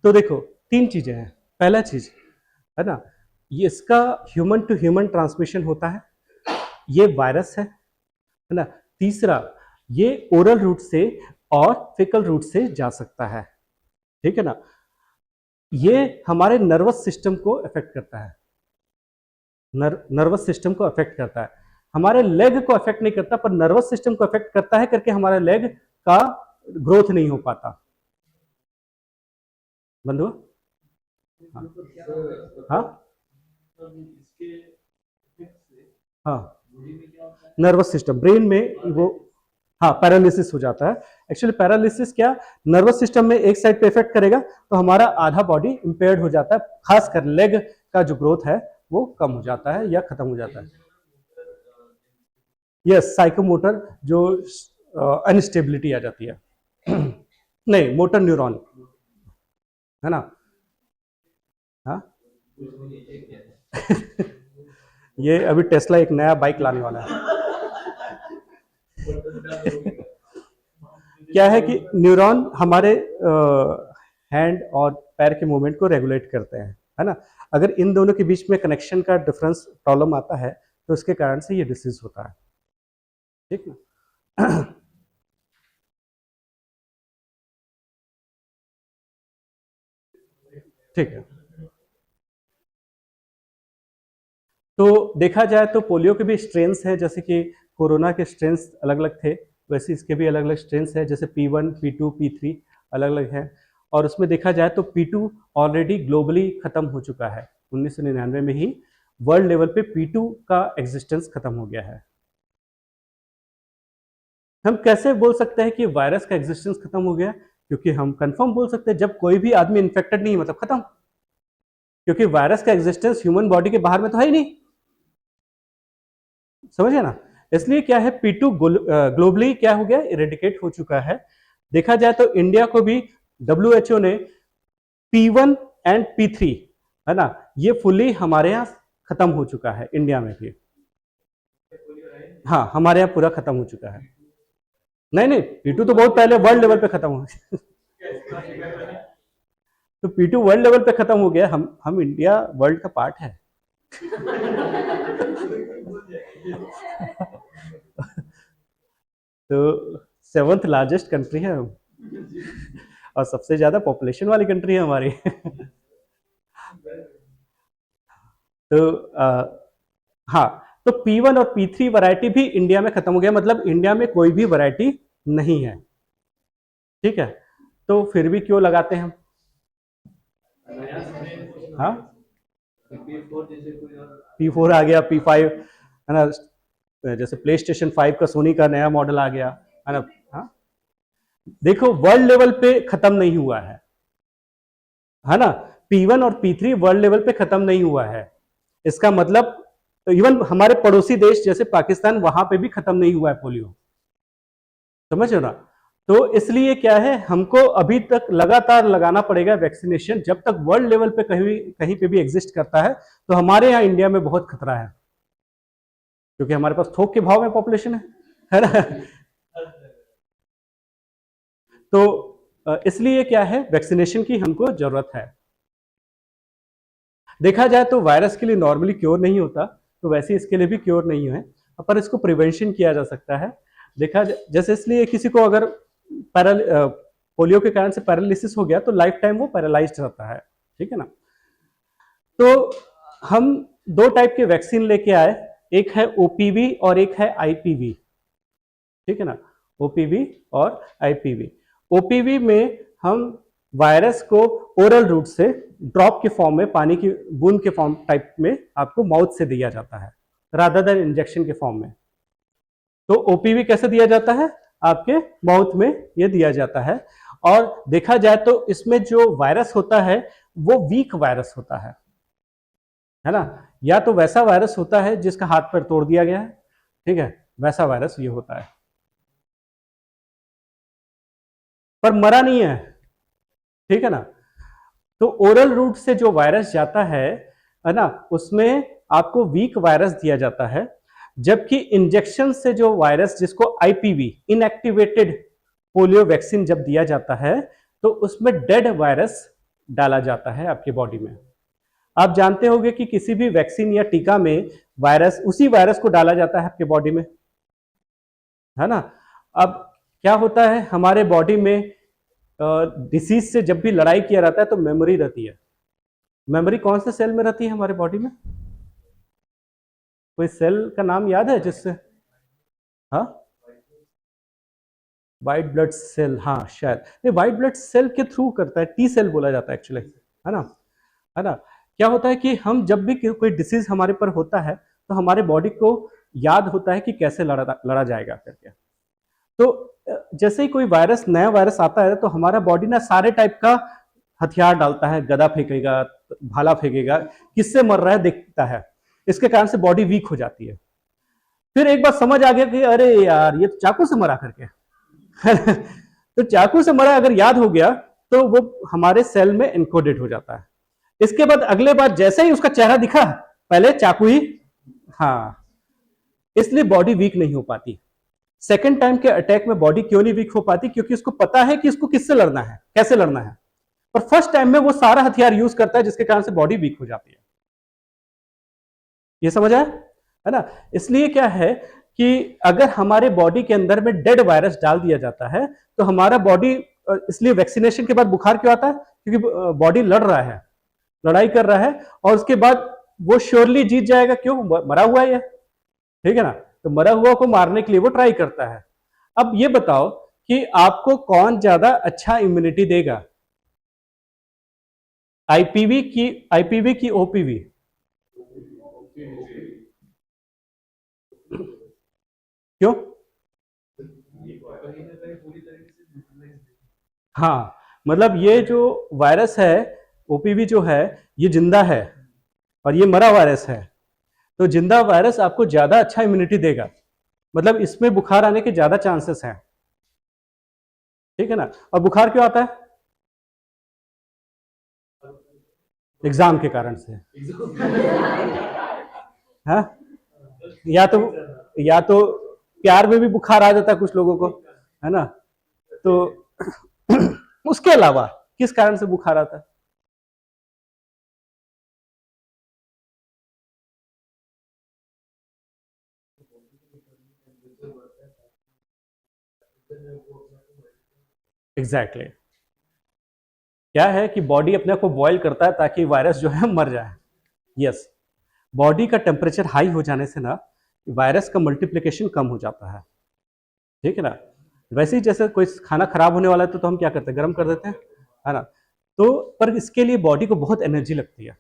तो देखो 3 चीजें हैं। पहला चीज है ना, ये इसका ह्यूमन टू ह्यूमन ट्रांसमिशन होता है, ये वायरस है ना। तीसरा, ये ओरल रूट से और फेकल रूट से जा सकता है, ठीक है ना। ये हमारे नर्वस सिस्टम को अफेक्ट करता है, नर्वस सिस्टम को अफेक्ट करता है। हमारे लेग को अफेक्ट नहीं करता पर नर्वस सिस्टम को अफेक्ट करता है, करके हमारे लेग का ग्रोथ नहीं हो पाता। बंद हुआ? हाँ हाँ, नर्वस सिस्टम ब्रेन में वो, हाँ पैरालिसिस हो जाता है। एक्चुअली पैरालिसिस क्या, नर्वस सिस्टम में एक साइड पे इफेक्ट करेगा तो हमारा आधा बॉडी इंपेयर्ड हो जाता है, खासकर लेग का जो ग्रोथ है वो कम हो जाता है या खत्म हो जाता है। यस, साइकोमोटर जो अनस्टेबिलिटी आ जाती है। नहीं, मोटर न्यूरॉन, है ना। हाँ। ये अभी टेस्ला एक नया बाइक लाने वाला है। क्या है कि न्यूरॉन हमारे हैंड और पैर के मूवमेंट को रेगुलेट करते हैं, है ना। अगर इन दोनों के बीच में कनेक्शन का डिफरेंस प्रॉब्लम आता है तो उसके कारण से ये डिसीज होता है, ठीक ना। ठीक है। तो देखा जाए तो पोलियो के भी स्ट्रेन्स हैं, जैसे कि कोरोना के स्ट्रेन्स अलग अलग थे, वैसे इसके भी अलग अलग स्ट्रेन्स हैं, जैसे P1, P2, P3 अलग अलग हैं। और उसमें देखा जाए तो P2 ऑलरेडी ग्लोबली खत्म हो चुका है, 1999 में ही वर्ल्ड लेवल पे P2 का एग्जिस्टेंस खत्म हो गया है। हम कैसे बोल सकते हैं कि वायरस का एग्जिस्टेंस खत्म हो गया? क्योंकि हम कंफर्म बोल सकते हैं जब कोई भी आदमी इन्फेक्टेड नहीं मतलब खत्म, क्योंकि वायरस का एग्जिस्टेंस ह्यूमन बॉडी के बाहर में तो है ही नहीं, समझे ना। इसलिए क्या है, P2 ग्लोबली क्या हो गया, इरेडिकेट हो चुका है। देखा जाए तो इंडिया को भी WHO ने P1 एंड P3 है ना, ये फुली हमारे यहाँ खत्म हो चुका है इंडिया में भी। हाँ, हमारे यहाँ पूरा खत्म हो चुका है। नहीं नहीं, P2 तो बहुत पहले वर्ल्ड लेवल पे खत्म हो तो P2 वर्ल्ड लेवल पे खत्म हो गया, हम इंडिया वर्ल्ड का पार्ट है तो 7th लार्जेस्ट कंट्री है हम और सबसे ज्यादा पॉपुलेशन वाली कंट्री है हमारी तो हाँ, तो P1 और P3 वैरायटी भी इंडिया में खत्म हो गया, मतलब इंडिया में कोई भी वैरायटी नहीं है, ठीक है। तो फिर भी क्यों लगाते हैं हम? हाँ, P4 आ गया, P5 है ना, जैसे प्ले स्टेशन 5 का सोनी का नया मॉडल आ गया है ना। हाँ, देखो वर्ल्ड लेवल पे खत्म नहीं हुआ है ना। P1 और P3 वर्ल्ड लेवल पे खत्म नहीं हुआ है, इसका मतलब इवन हमारे पड़ोसी देश जैसे पाकिस्तान, वहां पे भी खत्म नहीं हुआ है पोलियो, समझ रहे हो ना। तो इसलिए क्या है, हमको अभी तक लगातार लगाना पड़ेगा वैक्सीनेशन, जब तक वर्ल्ड लेवल पे कहीं कहीं पे भी एग्जिस्ट करता है। तो हमारे यहाँ इंडिया में बहुत खतरा है, क्योंकि हमारे पास थोक के भाव में पॉपुलेशन है ना तो इसलिए क्या है, वैक्सीनेशन की हमको जरूरत है। देखा जाए तो वायरस के लिए नॉर्मली क्योर नहीं होता, तो वैसे इसके लिए भी क्योर नहीं है, पर इसको प्रिवेंशन किया जा सकता है। देखा जैसे, इसलिए किसी को अगर पोलियो के कारण से पैरालिसिस हो गया तो लाइफ टाइम वो पैरालाइज्ड रहता है, ठीक है ना। तो हम दो टाइप के वैक्सीन लेके आए, एक है ओपीवी और एक है आईपीवी, ठीक है ना, ओपीवी और आईपीवी। ओपीवी में हम वायरस को ओरल रूट से ड्रॉप के फॉर्म में, पानी की बूंद के फॉर्म टाइप में आपको माउथ से दिया जाता है, रादर देन इंजेक्शन के फॉर्म में। तो ओपीवी कैसे दिया जाता है, आपके माउथ में ये दिया जाता है। और देखा जाए तो इसमें जो वायरस होता है वो वीक वायरस होता है ना, या तो वैसा वायरस होता है जिसका हाथ पैर तोड़ दिया गया है, ठीक है, वैसा वायरस ये होता है, पर मरा नहीं है, ठीक है ना। तो ओरल रूट से जो वायरस जाता है ना, उसमें आपको वीक वायरस दिया जाता है, जबकि इंजेक्शन से जो वायरस, जिसको आईपीवी इनएक्टिवेटेड पोलियो वैक्सीन जब दिया जाता है, तो उसमें डेड वायरस डाला जाता है आपकी बॉडी में। आप जानते होंगे कि किसी भी वैक्सीन या टीका में वायरस, उसी वायरस को डाला जाता है आपके बॉडी में, है ना। अब क्या होता है, हमारे बॉडी में डिसीज से जब भी लड़ाई किया रहता है तो मेमोरी रहती है। मेमोरी कौन से सेल में रहती है हमारे बॉडी में? कोई सेल का नाम याद है जिससे? हाँ, व्हाइट ब्लड सेल, हाँ शायद, नहीं व्हाइट ब्लड सेल के थ्रू करता है, टी सेल बोला जाता है एक्चुअली, है ना, है ना। क्या होता है कि हम जब भी कोई डिसीज हमारे पर होता है तो हमारे बॉडी को याद होता है कि कैसे लड़ा जाएगा करके। तो जैसे ही कोई वायरस, नया वायरस आता है तो हमारा बॉडी ना सारे टाइप का हथियार डालता है, गदा फेंकेगा, भाला फेंकेगा, किससे मर रहा है देखता है, इसके कारण से बॉडी वीक हो जाती है। फिर एक बार समझ आ गया कि अरे यार ये तो चाकू से मरा करके तो चाकू से मरा अगर याद हो गया तो वो हमारे सेल में इनकोडेड हो जाता है। इसके बाद अगले बार जैसे ही उसका चेहरा दिखा, पहले चाकू ही, हाँ, इसलिए बॉडी वीक नहीं हो पाती। सेकेंड टाइम के अटैक में बॉडी क्यों नहीं वीक हो पाती? क्योंकि उसको पता है कि इसको किससे लड़ना है, कैसे लड़ना है, और फर्स्ट टाइम में वो सारा हथियार यूज करता है, जिसके कारण से बॉडी वीक हो जाती है। ये समझ आया, है ना। इसलिए क्या है कि अगर हमारे बॉडी के अंदर में डेड वायरस डाल दिया जाता है तो हमारा बॉडी, इसलिए वैक्सीनेशन के बाद बुखार क्यों आता है? क्योंकि बॉडी लड़ रहा है, लड़ाई कर रहा है, और उसके बाद वो श्योरली जीत जाएगा, क्यों, मरा हुआ है, ठीक है ना। तो मरा हुआ को मारने के लिए वो ट्राई करता है। अब ये बताओ कि आपको कौन ज्यादा अच्छा इम्यूनिटी देगा, आईपीवी की ओपीवी? क्यों? हाँ, मतलब ये जो वायरस है, ओपीवी जो है, ये जिंदा है और ये मरा वायरस है। तो जिंदा वायरस आपको ज्यादा अच्छा इम्यूनिटी देगा, मतलब इसमें बुखार आने के ज्यादा चांसेस हैं। ठीक है ना। और बुखार क्यों आता है? एग्जाम के कारण से। हाँ, या तो या तो प्यार में भी बुखार आ जाता है कुछ लोगों को, है ना। तो उसके अलावा किस कारण से बुखार आता है? Exactly exactly. क्या है कि बॉडी अपने आप को बॉयल करता है ताकि वायरस जो है मर जाए। यस, बॉडी का टेम्परेचर हाई हो जाने से ना वायरस का मल्टीप्लिकेशन कम हो जाता है। ठीक है ना। वैसे ही जैसे कोई खाना खराब होने वाला है तो हम क्या करते हैं, गर्म कर देते हैं, है ना। तो पर इसके लिए बॉडी को बहुत एनर्जी लगती है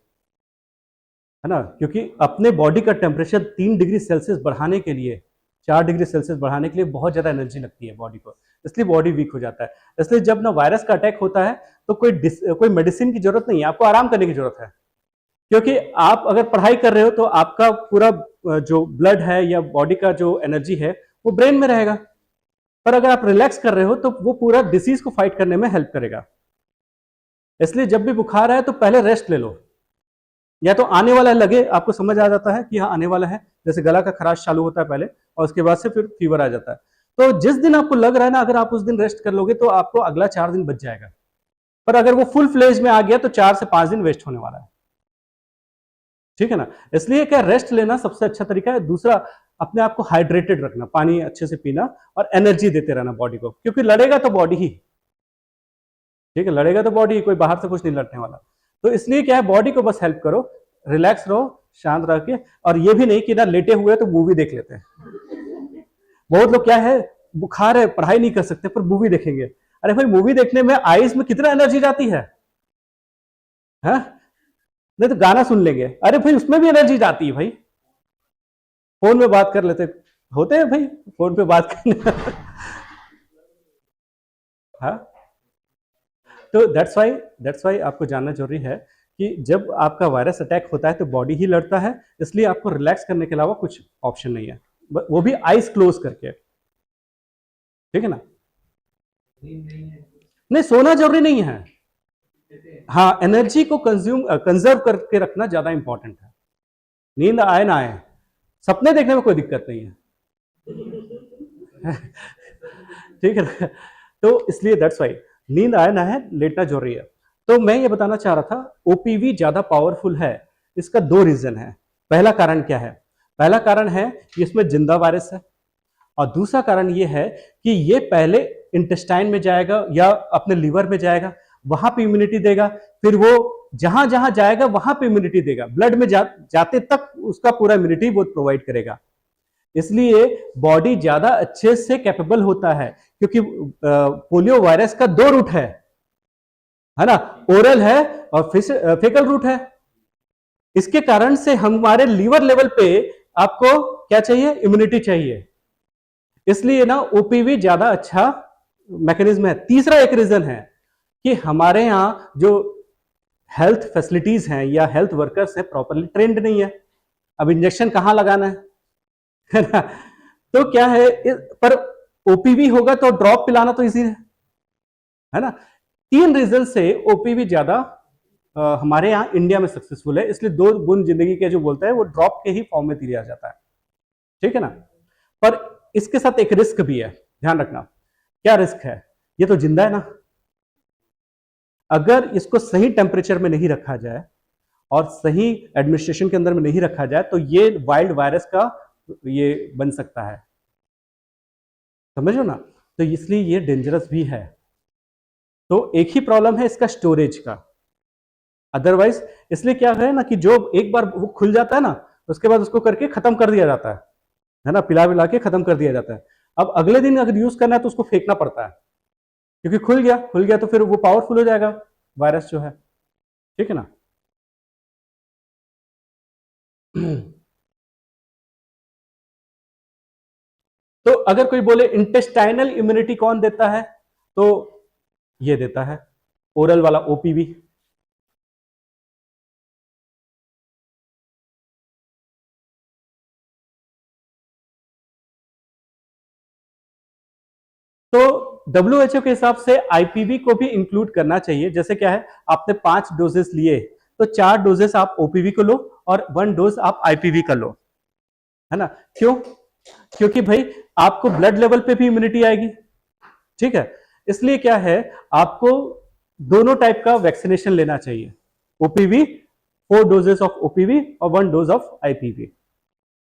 ना, क्योंकि अपने बॉडी का टेम्परेचर 3 डिग्री सेल्सियस बढ़ाने के लिए, 4 डिग्री सेल्सियस बढ़ाने के लिए बहुत ज्यादा एनर्जी लगती है बॉडी को, इसलिए बॉडी वीक हो जाता है। इसलिए जब ना वायरस का अटैक होता है तो कोई मेडिसिन की जरूरत नहीं है, आपको आराम करने की जरूरत है। क्योंकि आप अगर पढ़ाई कर रहे हो तो आपका पूरा जो ब्लड है या बॉडी का जो एनर्जी है वो ब्रेन में रहेगा। पर अगर आप रिलैक्स कर रहे हो तो वो पूरा डिसीज को फाइट करने में हेल्प करेगा। इसलिए जब भी बुखार आए तो पहले रेस्ट ले लो, या तो आने वाला लगे, आपको समझ आ जाता है कि हाँ आने वाला है, जैसे गला का खराश चालू होता है पहले और उसके बाद से फिर फीवर आ जाता है। तो जिस दिन आपको लग रहा है ना, अगर आप उस दिन रेस्ट कर लोगे तो आपको अगला 4 दिन बच जाएगा। पर अगर वो फुल फ्लेज में आ गया तो 4 से 5 दिन वेस्ट होने वाला है। ठीक है ना। इसलिए क्या, रेस्ट लेना सबसे अच्छा तरीका है। दूसरा, अपने आप को हाइड्रेटेड रखना, पानी अच्छे से पीना और एनर्जी देते रहना बॉडी को, क्योंकि लड़ेगा तो बॉडी ही। ठीक है, लड़ेगा तो बॉडी, कोई बाहर से कुछ नहीं लड़ने वाला। तो इसलिए क्या है, बॉडी को बस हेल्प करो, रिलैक्स रहो, शांत रह के। और ये भी नहीं कि ना लेटे हुए तो मूवी देख लेते हैं। बहुत लोग क्या है, बुखार है पढ़ाई नहीं कर सकते पर मूवी देखेंगे। अरे भाई, मूवी देखने में आईज में कितना एनर्जी जाती है? नहीं तो गाना सुन लेंगे, अरे भाई उसमें भी एनर्जी जाती है भाई। फोन में बात कर लेते होते हैं भाई, फोन पे बात करने। हाँ, तो दैट्स वाई आपको जानना जरूरी है कि जब आपका वायरस अटैक होता है तो बॉडी ही लड़ता है, इसलिए आपको रिलैक्स करने के अलावा कुछ ऑप्शन नहीं है, वो भी आईज क्लोज करके। ठीक है ना। नहीं, सोना जरूरी नहीं है। हाँ, एनर्जी को कंजर्व करके रखना ज्यादा इंपॉर्टेंट है। नींद आए ना आए, सपने देखने में कोई दिक्कत नहीं है। ठीक है ना। तो इसलिए दैट्स वाई नींद आए ना है, लेटना जरूरी है। तो मैं ये बताना चाह रहा था, ओपीवी ज्यादा पावरफुल है, इसका 2 रीजन है। पहला कारण क्या है? पहला कारण है कि इसमें जिंदा वायरस है, और दूसरा कारण ये है कि ये पहले इंटेस्टाइन में जाएगा या अपने लीवर में जाएगा, वहां पे इम्यूनिटी देगा, फिर वो जहां जहां जाएगा वहां पे इम्यूनिटी देगा, ब्लड में जाते तक उसका पूरा इम्यूनिटी वो प्रोवाइड करेगा। इसलिए बॉडी ज्यादा अच्छे से कैपेबल होता है, क्योंकि पोलियो वायरस का 2 रूट है ना, ओरल है और फेकल रूट है। इसके कारण से हमारे लीवर लेवल पे आपको क्या चाहिए, इम्यूनिटी चाहिए। इसलिए ना ओपीवी ज्यादा अच्छा मैकेनिज्म है। तीसरा एक रीजन है कि हमारे यहाँ जो हेल्थ फैसिलिटीज हैं या हेल्थ वर्कर्स हैं प्रॉपरली ट्रेंड नहीं है। अब इंजेक्शन कहाँ लगाना है ना। तो क्या है, पर ओपीवी होगा तो ड्रॉप पिलाना तो इजी है ना। 3 रीजन से ओपीवी ज्यादा हमारे यहाँ इंडिया में सक्सेसफुल है। इसलिए 2 बूंद जिंदगी के जो बोलता है वो ड्रॉप के ही फॉर्म में दिया जाता है। ठीक है ना। पर इसके साथ एक रिस्क भी है, ध्यान रखना। क्या रिस्क है? ये तो जिंदा है ना, अगर इसको सही टेम्परेचर में नहीं रखा जाए और सही एडमिनिस्ट्रेशन के अंदर में नहीं रखा जाए तो ये वाइल्ड वायरस का ये बन सकता है, समझो ना। तो इसलिए ये डेंजरस भी है। तो एक ही प्रॉब्लम है इसका, स्टोरेज का। अदरवाइज इसलिए क्या है ना कि जो एक बार वो खुल जाता है ना, उसके बाद उसको करके खत्म कर दिया जाता है ना, पिला पिला के खत्म कर दिया जाता है। अब अगले दिन अगर यूज करना है तो उसको फेंकना पड़ता है, क्योंकि खुल गया तो फिर वो पावरफुल हो जाएगा वायरस जो है। ठीक है ना। तो अगर कोई बोले इंटेस्टाइनल इम्यूनिटी कौन देता है, तो ये देता है। ओरल वाला ओपीवी। तो डब्ल्यूएचओ के हिसाब से आईपीवी को भी इंक्लूड करना चाहिए। जैसे क्या है, आपने 5 डोजेस लिए तो 4 डोजेस आप ओपीवी को लो और 1 डोज आप आईपीवी का लो, है ना? क्यों? क्योंकि भाई आपको ब्लड लेवल पे भी इम्यूनिटी आएगी, ठीक है? इसलिए क्या है, आपको दोनों टाइप का वैक्सीनेशन लेना चाहिए। ओपीवी, 4 डोजेस ऑफ ओपीवी और 1 डोज ऑफ आईपीवी,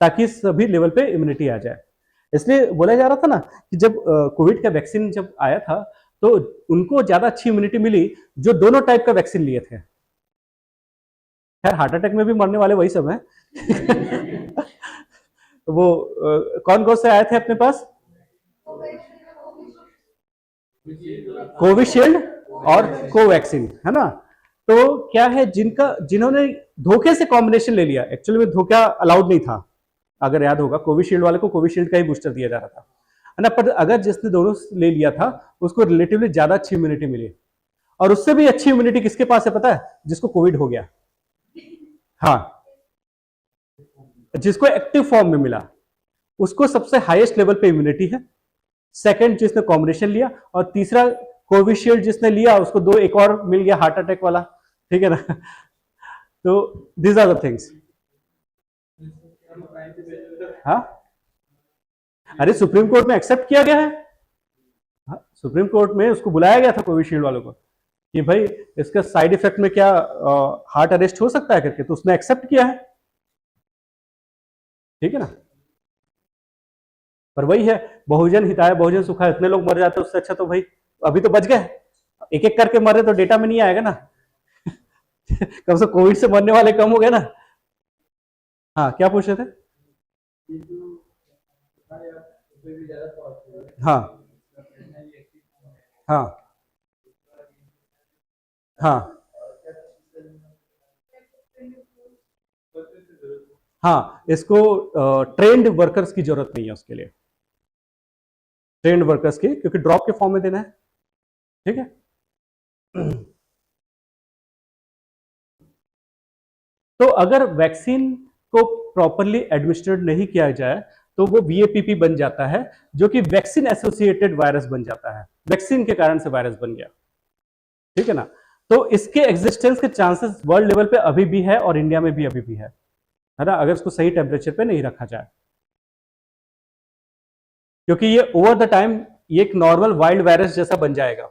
ताकि सभी लेवल पे इम्यूनिटी आ जाए। इसलिए बोला जा रहा था ना कि जब कोविड का वैक्सीन जब आया था तो उनको ज्यादा अच्छी इम्यूनिटी मिली जो दोनों टाइप का वैक्सीन लिए थे। खैर हार्ट अटैक में भी मरने वाले वही सब हैं। वो कौन कौन से आए थे अपने पास? कोविशील्ड और कोवैक्सीन, है ना? तो क्या है, जिन्होंने धोखे से कॉम्बिनेशन ले लिया, एक्चुअली में धोखा अलाउड नहीं था। अगर याद होगा, कोविशील्ड वाले को कोविशील्ड का ही बूस्टर दिया जा रहा था, है ना? पर अगर जिसने दोनों ले लिया था उसको रिलेटिवली ज्यादा अच्छी इम्यूनिटी मिली। और उससे भी अच्छी इम्यूनिटी किसके पास है पता है? जिसको कोविड हो गया। हाँ, जिसको एक्टिव फॉर्म में मिला उसको सबसे हाईएस्ट लेवल पे इम्यूनिटी है। सेकंड जिसने कॉम्बिनेशन लिया, और तीसरा कोविशील्ड जिसने लिया उसको दो एक और मिल गया हार्ट अटैक वाला, ठीक है ना? तो दीज आर द थिंग्स। हाँ, अरे सुप्रीम कोर्ट में एक्सेप्ट किया गया है। हाँ, सुप्रीम कोर्ट में उसको बुलाया गया था कोविशील्ड वालों को कि भाई इसका साइड इफेक्ट में क्या हार्ट अरेस्ट हो सकता है करके, तो उसने एक्सेप्ट किया है, ठीक है ना? पर वही है, बहुजन हिताय बहुजन सुखाय, इतने लोग मर जाते उससे अच्छा तो भाई अभी तो बच गए। एक एक करके मरे तो डेटा में नहीं आएगा ना। कम से कोविड से मरने वाले कम हो गए ना। हाँ, क्या पूछ रहे थे? हाँ हाँ हाँ हाँ, इसको ट्रेंड वर्कर्स की जरूरत नहीं है उसके लिए, ट्रेंड वर्कर्स की, क्योंकि ड्रॉप के फॉर्म में देना है, ठीक है? तो अगर वैक्सीन को प्रॉपरली एडमिनिस्ट्रेट नहीं किया जाए तो वो वीएपीपी बन जाता है, जो कि वैक्सीन एसोसिएटेड वायरस बन जाता है, वैक्सीन के कारण से वायरस बन गया, ठीक है ना? तो इसके एग्जिस्टेंस के चांसेस वर्ल्ड लेवल पे अभी भी है और इंडिया में भी अभी भी है ना? अगर इसको सही टेम्परेचर पे नहीं रखा जाए, क्योंकि ये ओवर द टाइम ये एक नॉर्मल वाइल्ड वायरस जैसा बन जाएगा,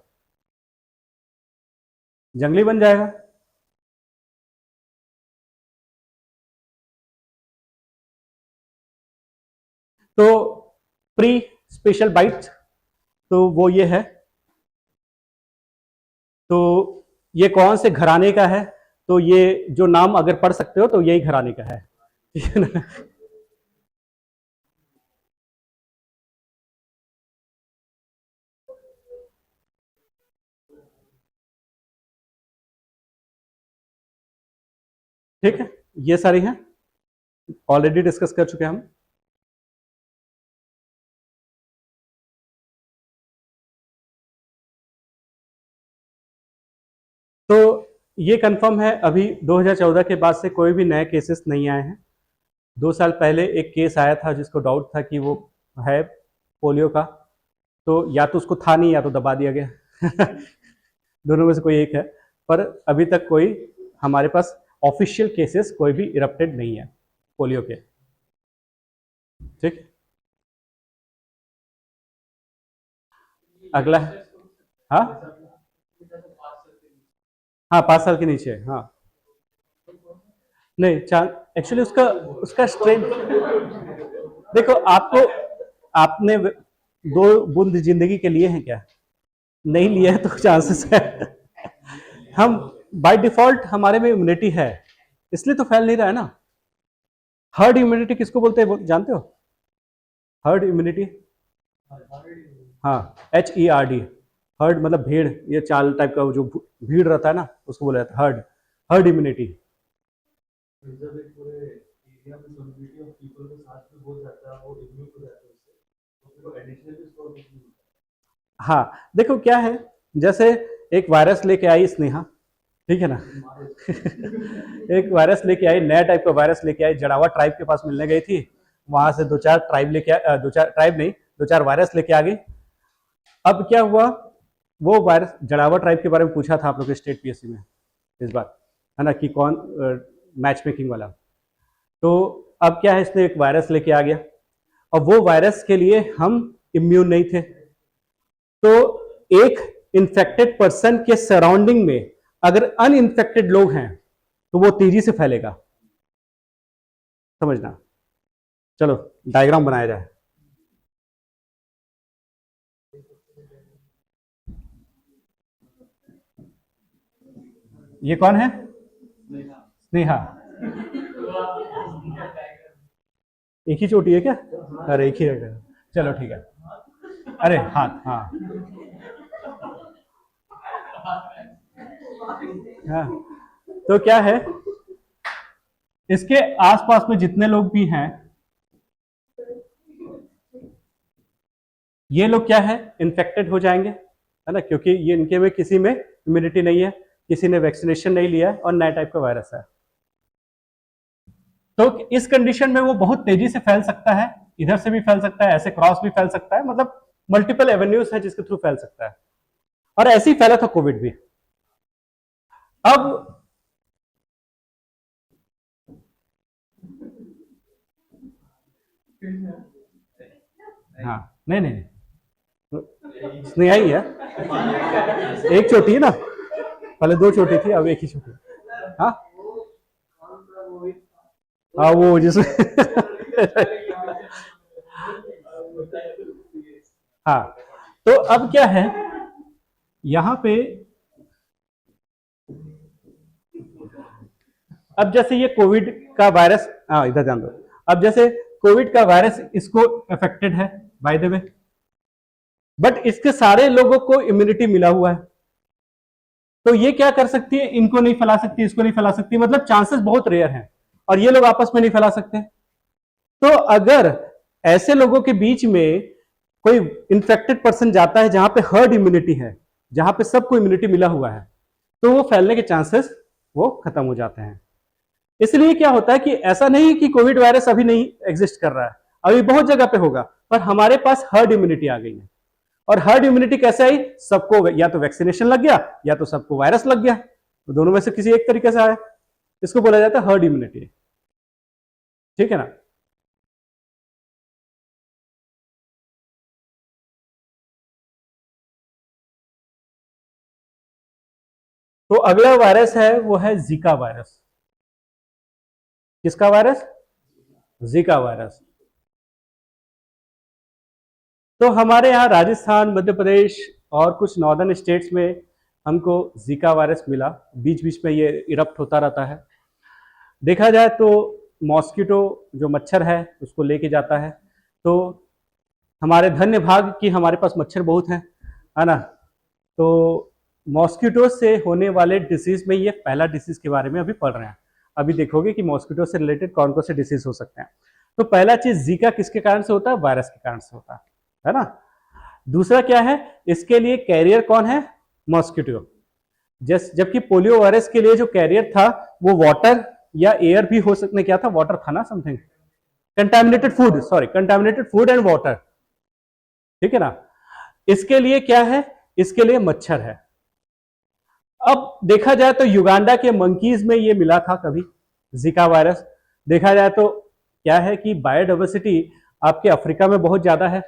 जंगली बन जाएगा। तो प्री स्पेशल बाइट, तो वो ये है। तो ये कौन से घराने का है? तो ये जो नाम अगर पढ़ सकते हो तो यही घराने का है, ठीक है ना? ठीक है, ये सारी हैं, ऑलरेडी डिस्कस कर चुके हैं हम। तो ये कंफर्म है, अभी 2014 के बाद से कोई भी नए केसेस नहीं आए हैं। 2 साल पहले एक केस आया था जिसको डाउट था कि वो है पोलियो का, तो या तो उसको था नहीं या तो दबा दिया गया। दोनों में से कोई एक है। पर अभी तक कोई हमारे पास ऑफिशियल केसेस कोई भी इरप्टेड नहीं है पोलियो के, ठीक। अगला है, हाँ हाँ, 5 साल के नीचे, हाँ। नहीं, चांस एक्चुअली उसका उसका स्ट्रेन, देखो आपको, आपने दो बूंद जिंदगी के लिए हैं क्या? नहीं लिया है तो चांसेस है। हम बाय डिफॉल्ट हमारे में इम्यूनिटी है, इसलिए तो फैल नहीं रहा है ना। हर्ड इम्यूनिटी किसको बोलते हैं, जानते हो? हर्ड इम्यूनिटी, हाँ, HERD, हर्ड मतलब भीड़, ये चाल टाइप का जो भीड़ रहता है ना उसको बोला जाता है हर्ड, हर्ड इम्यूनिटी। हाँ, देखो क्या है, जैसे एक वायरस लेके आई स्नेहा, ठीक है ना एक वायरस लेके आई, नया टाइप का वायरस लेके आई, जड़ावा ट्राइब के पास मिलने गई थी, वहां से दो चार ट्राइब लेके दो चार ट्राइब नहीं, दो चार वायरस लेके आ गई। अब क्या हुआ, वो वायरस जड़ावा ट्राइब के बारे में पूछा था आप लोग के स्टेट पीएससी में इस बार, है ना, कि कौन मैच मेकिंग वाला। तो अब क्या है, इसने एक वायरस लेके आ गया, और वो वायरस के लिए हम इम्यून नहीं थे। तो एक इन्फेक्टेड पर्सन के सराउंडिंग में अगर अनइन्फेक्टेड लोग हैं तो वो तेजी से फैलेगा, समझना। चलो डायग्राम बनाया जाए। ये कौन है? स्नेहा। एक ही चोटी है क्या? अरे एक ही है, चलो ठीक है। अरे हाथ, हाँ हाँ। तो क्या है, इसके आसपास में जितने लोग भी हैं, ये लोग क्या है, इन्फेक्टेड हो जाएंगे, है ना, क्योंकि ये इनके में किसी में इम्यूनिटी नहीं है, किसी ने वैक्सीनेशन नहीं लिया है, और नया टाइप का वायरस है। तो इस कंडीशन में वो बहुत तेजी से फैल सकता है, इधर से भी फैल सकता है, ऐसे क्रॉस भी फैल सकता है, मतलब मल्टीपल एवेन्यूज है जिसके थ्रू फैल सकता है। और ऐसे ही फैला था कोविड भी। अब हाँ, नहीं नहीं, स्नेहा ही है, एक चोटी है ना, पहले दो चोटी थी, अब एक ही चोटी। हाँ हाँ, वो जिसमें हाँ। तो अब क्या है, यहां पे अब जैसे ये कोविड का वायरस, हाँ इधर ध्यान दो, अब जैसे कोविड का वायरस इसको अफेक्टेड है बाय द वे, बट इसके सारे लोगों को इम्यूनिटी मिला हुआ है, तो ये क्या कर सकती है, इनको नहीं फैला सकती, इसको नहीं फैला सकती, मतलब चांसेस बहुत रेयर हैं, और ये लोग आपस में नहीं फैला सकते। तो अगर ऐसे लोगों के बीच में कोई इन्फेक्टेड पर्सन जाता है जहां पे हर्ड इम्यूनिटी है, जहां पे सबको इम्यूनिटी मिला हुआ है, तो वो फैलने के चांसेस वो खत्म हो जाते हैं। इसलिए क्या होता है कि ऐसा नहीं कि कोविड वायरस अभी नहीं एग्जिस्ट कर रहा है, अभी बहुत जगह पे होगा, पर हमारे पास हर्ड इम्यूनिटी आ गई है। और हर्ड इम्यूनिटी कैसे आई, सबको या तो वैक्सीनेशन लग गया या तो सबको वायरस लग गया, तो दोनों में से किसी एक तरीके से आया, इसको बोला जाता है हर्ड इम्यूनिटी, ठीक है ना। तो अगला वायरस है वो है जीका वायरस। किसका वायरस? Zika virus. तो हमारे यहाँ राजस्थान, मध्य प्रदेश और कुछ नॉर्दर्न स्टेट्स में हमको जीका वायरस मिला, बीच बीच में ये इरप्ट होता रहता है। देखा जाए तो मॉस्किटो जो मच्छर है उसको लेके जाता है, तो हमारे धन्य भाग कि हमारे पास मच्छर बहुत है ना। तो मॉस्किटो से होने वाले डिसीज में ये पहला डिसीज के बारे में अभी पढ़ रहे हैं। अभी देखोगे कि मॉस्किटो से रिलेटेड कौन कौन से डिसीज हो सकते हैं। तो पहला चीज जीका किसके कारण से होता है? वायरस के कारण से होता है ना। दूसरा क्या है, इसके लिए कैरियर कौन है? मॉस्किटो। जबकि पोलियो वायरस के लिए जो कैरियर था वो वाटर या एयर भी हो सकते, क्या था, वाटर था ना, something contaminated food, sorry contaminated food and water, ठीक है ना। इसके लिए क्या है, इसके लिए मच्छर है। अब देखा जाए तो युगांडा के मंकीज में ये मिला था कभी जिका वायरस। देखा जाए तो क्या है कि बायोडाइवर्सिटी आपके अफ्रीका में बहुत ज्यादा है,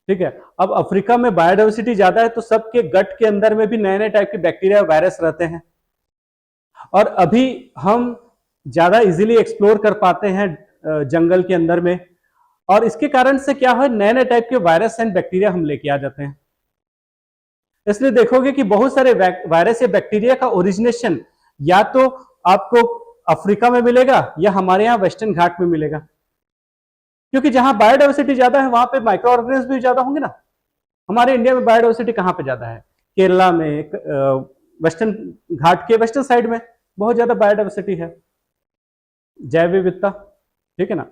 ठीक है। अब अफ्रीका में बायोडाइवर्सिटी ज्यादा है तो सबके गट के अंदर में भी नए नए टाइप के बैक्टीरिया वायरस रहते हैं, और अभी हम ज्यादा इजीली एक्सप्लोर कर पाते हैं जंगल के अंदर में, और इसके कारण से क्या है, नए नए टाइप के वायरस एंड बैक्टीरिया हम लेके आ जाते हैं। इसलिए देखोगे कि बहुत सारे वायरस या बैक्टीरिया का ओरिजिनेशन या तो आपको अफ्रीका में मिलेगा या हमारे यहाँ वेस्टर्न घाट में मिलेगा, क्योंकि जहां बायोडाइवर्सिटी ज्यादा है वहां पे माइक्रो ऑर्गेनिज्म भी ज्यादा होंगे ना। हमारे इंडिया में बायोडाइवर्सिटी कहां पे ज्यादा है? केरला में, वेस्टर्न घाट के वेस्टर्न साइड में बहुत ज्यादा बायोडाइवर्सिटी है, जैव विविधता, ठीक है ना।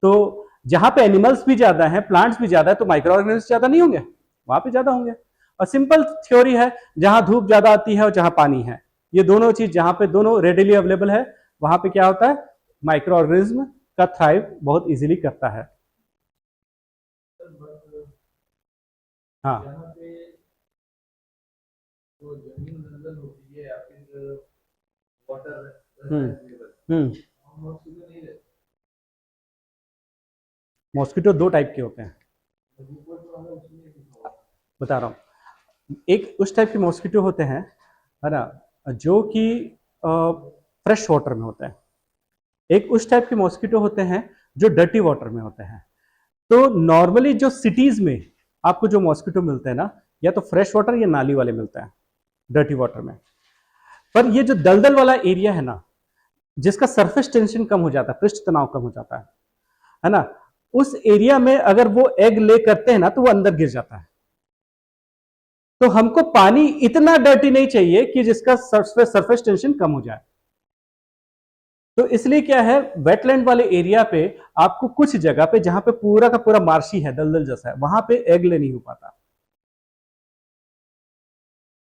तो जहां पे एनिमल्स भी ज्यादा है, प्लांट्स भी ज्यादा है, तो माइक्रो ऑर्गेनिज्म ज्यादा नहीं होंगे? वहां पे ज्यादा होंगे। और सिंपल थ्योरी है, जहां धूप ज्यादा आती है और जहां पानी है, ये दोनों चीज जहां पे दोनों रेडिली अवेलेबल है, वहां पे क्या होता है, माइक्रो ऑर्गेनिज्म का थ्राइव बहुत इजीली करता है। हाँ, तो जमीन दलदल होती है या फिर वाटर हम्म हम्म मॉस्किटो नहीं रहते। मॉस्किटो दो टाइप के होते हैं, रिपोर्ट जो है उसमें कुछ होगा। बता रहा हूँ। एक उस टाइप के मॉस्किटो होते हैं, है ना, जो कि फ्रेश वाटर में होते हैं। एक उस टाइप के मॉस्किटो होते हैं जो डर्टी वाटर में होते हैं। तो नॉर्मली जो सिटीज में आपको जो मॉस्किटो मिलते हैं ना, या तो फ्रेश वाटर या नाली वाले मिलते हैं, डर्टी वाटर में। पर ये जो दलदल वाला एरिया है ना, जिसका सरफेस टेंशन कम हो जाता है, पृष्ठ तनाव कम हो जाता है ना, उस एरिया में अगर वो एग ले करते हैं ना, तो वो अंदर गिर जाता है। तो हमको पानी इतना डर्टी नहीं चाहिए कि जिसका सरफेस टेंशन कम हो जाए। तो इसलिए क्या है, वेटलैंड वाले एरिया पे आपको कुछ जगह पे जहां पे पूरा का पूरा मार्शी है, दलदल जैसा है, वहां पे एग ले नहीं हो पाता।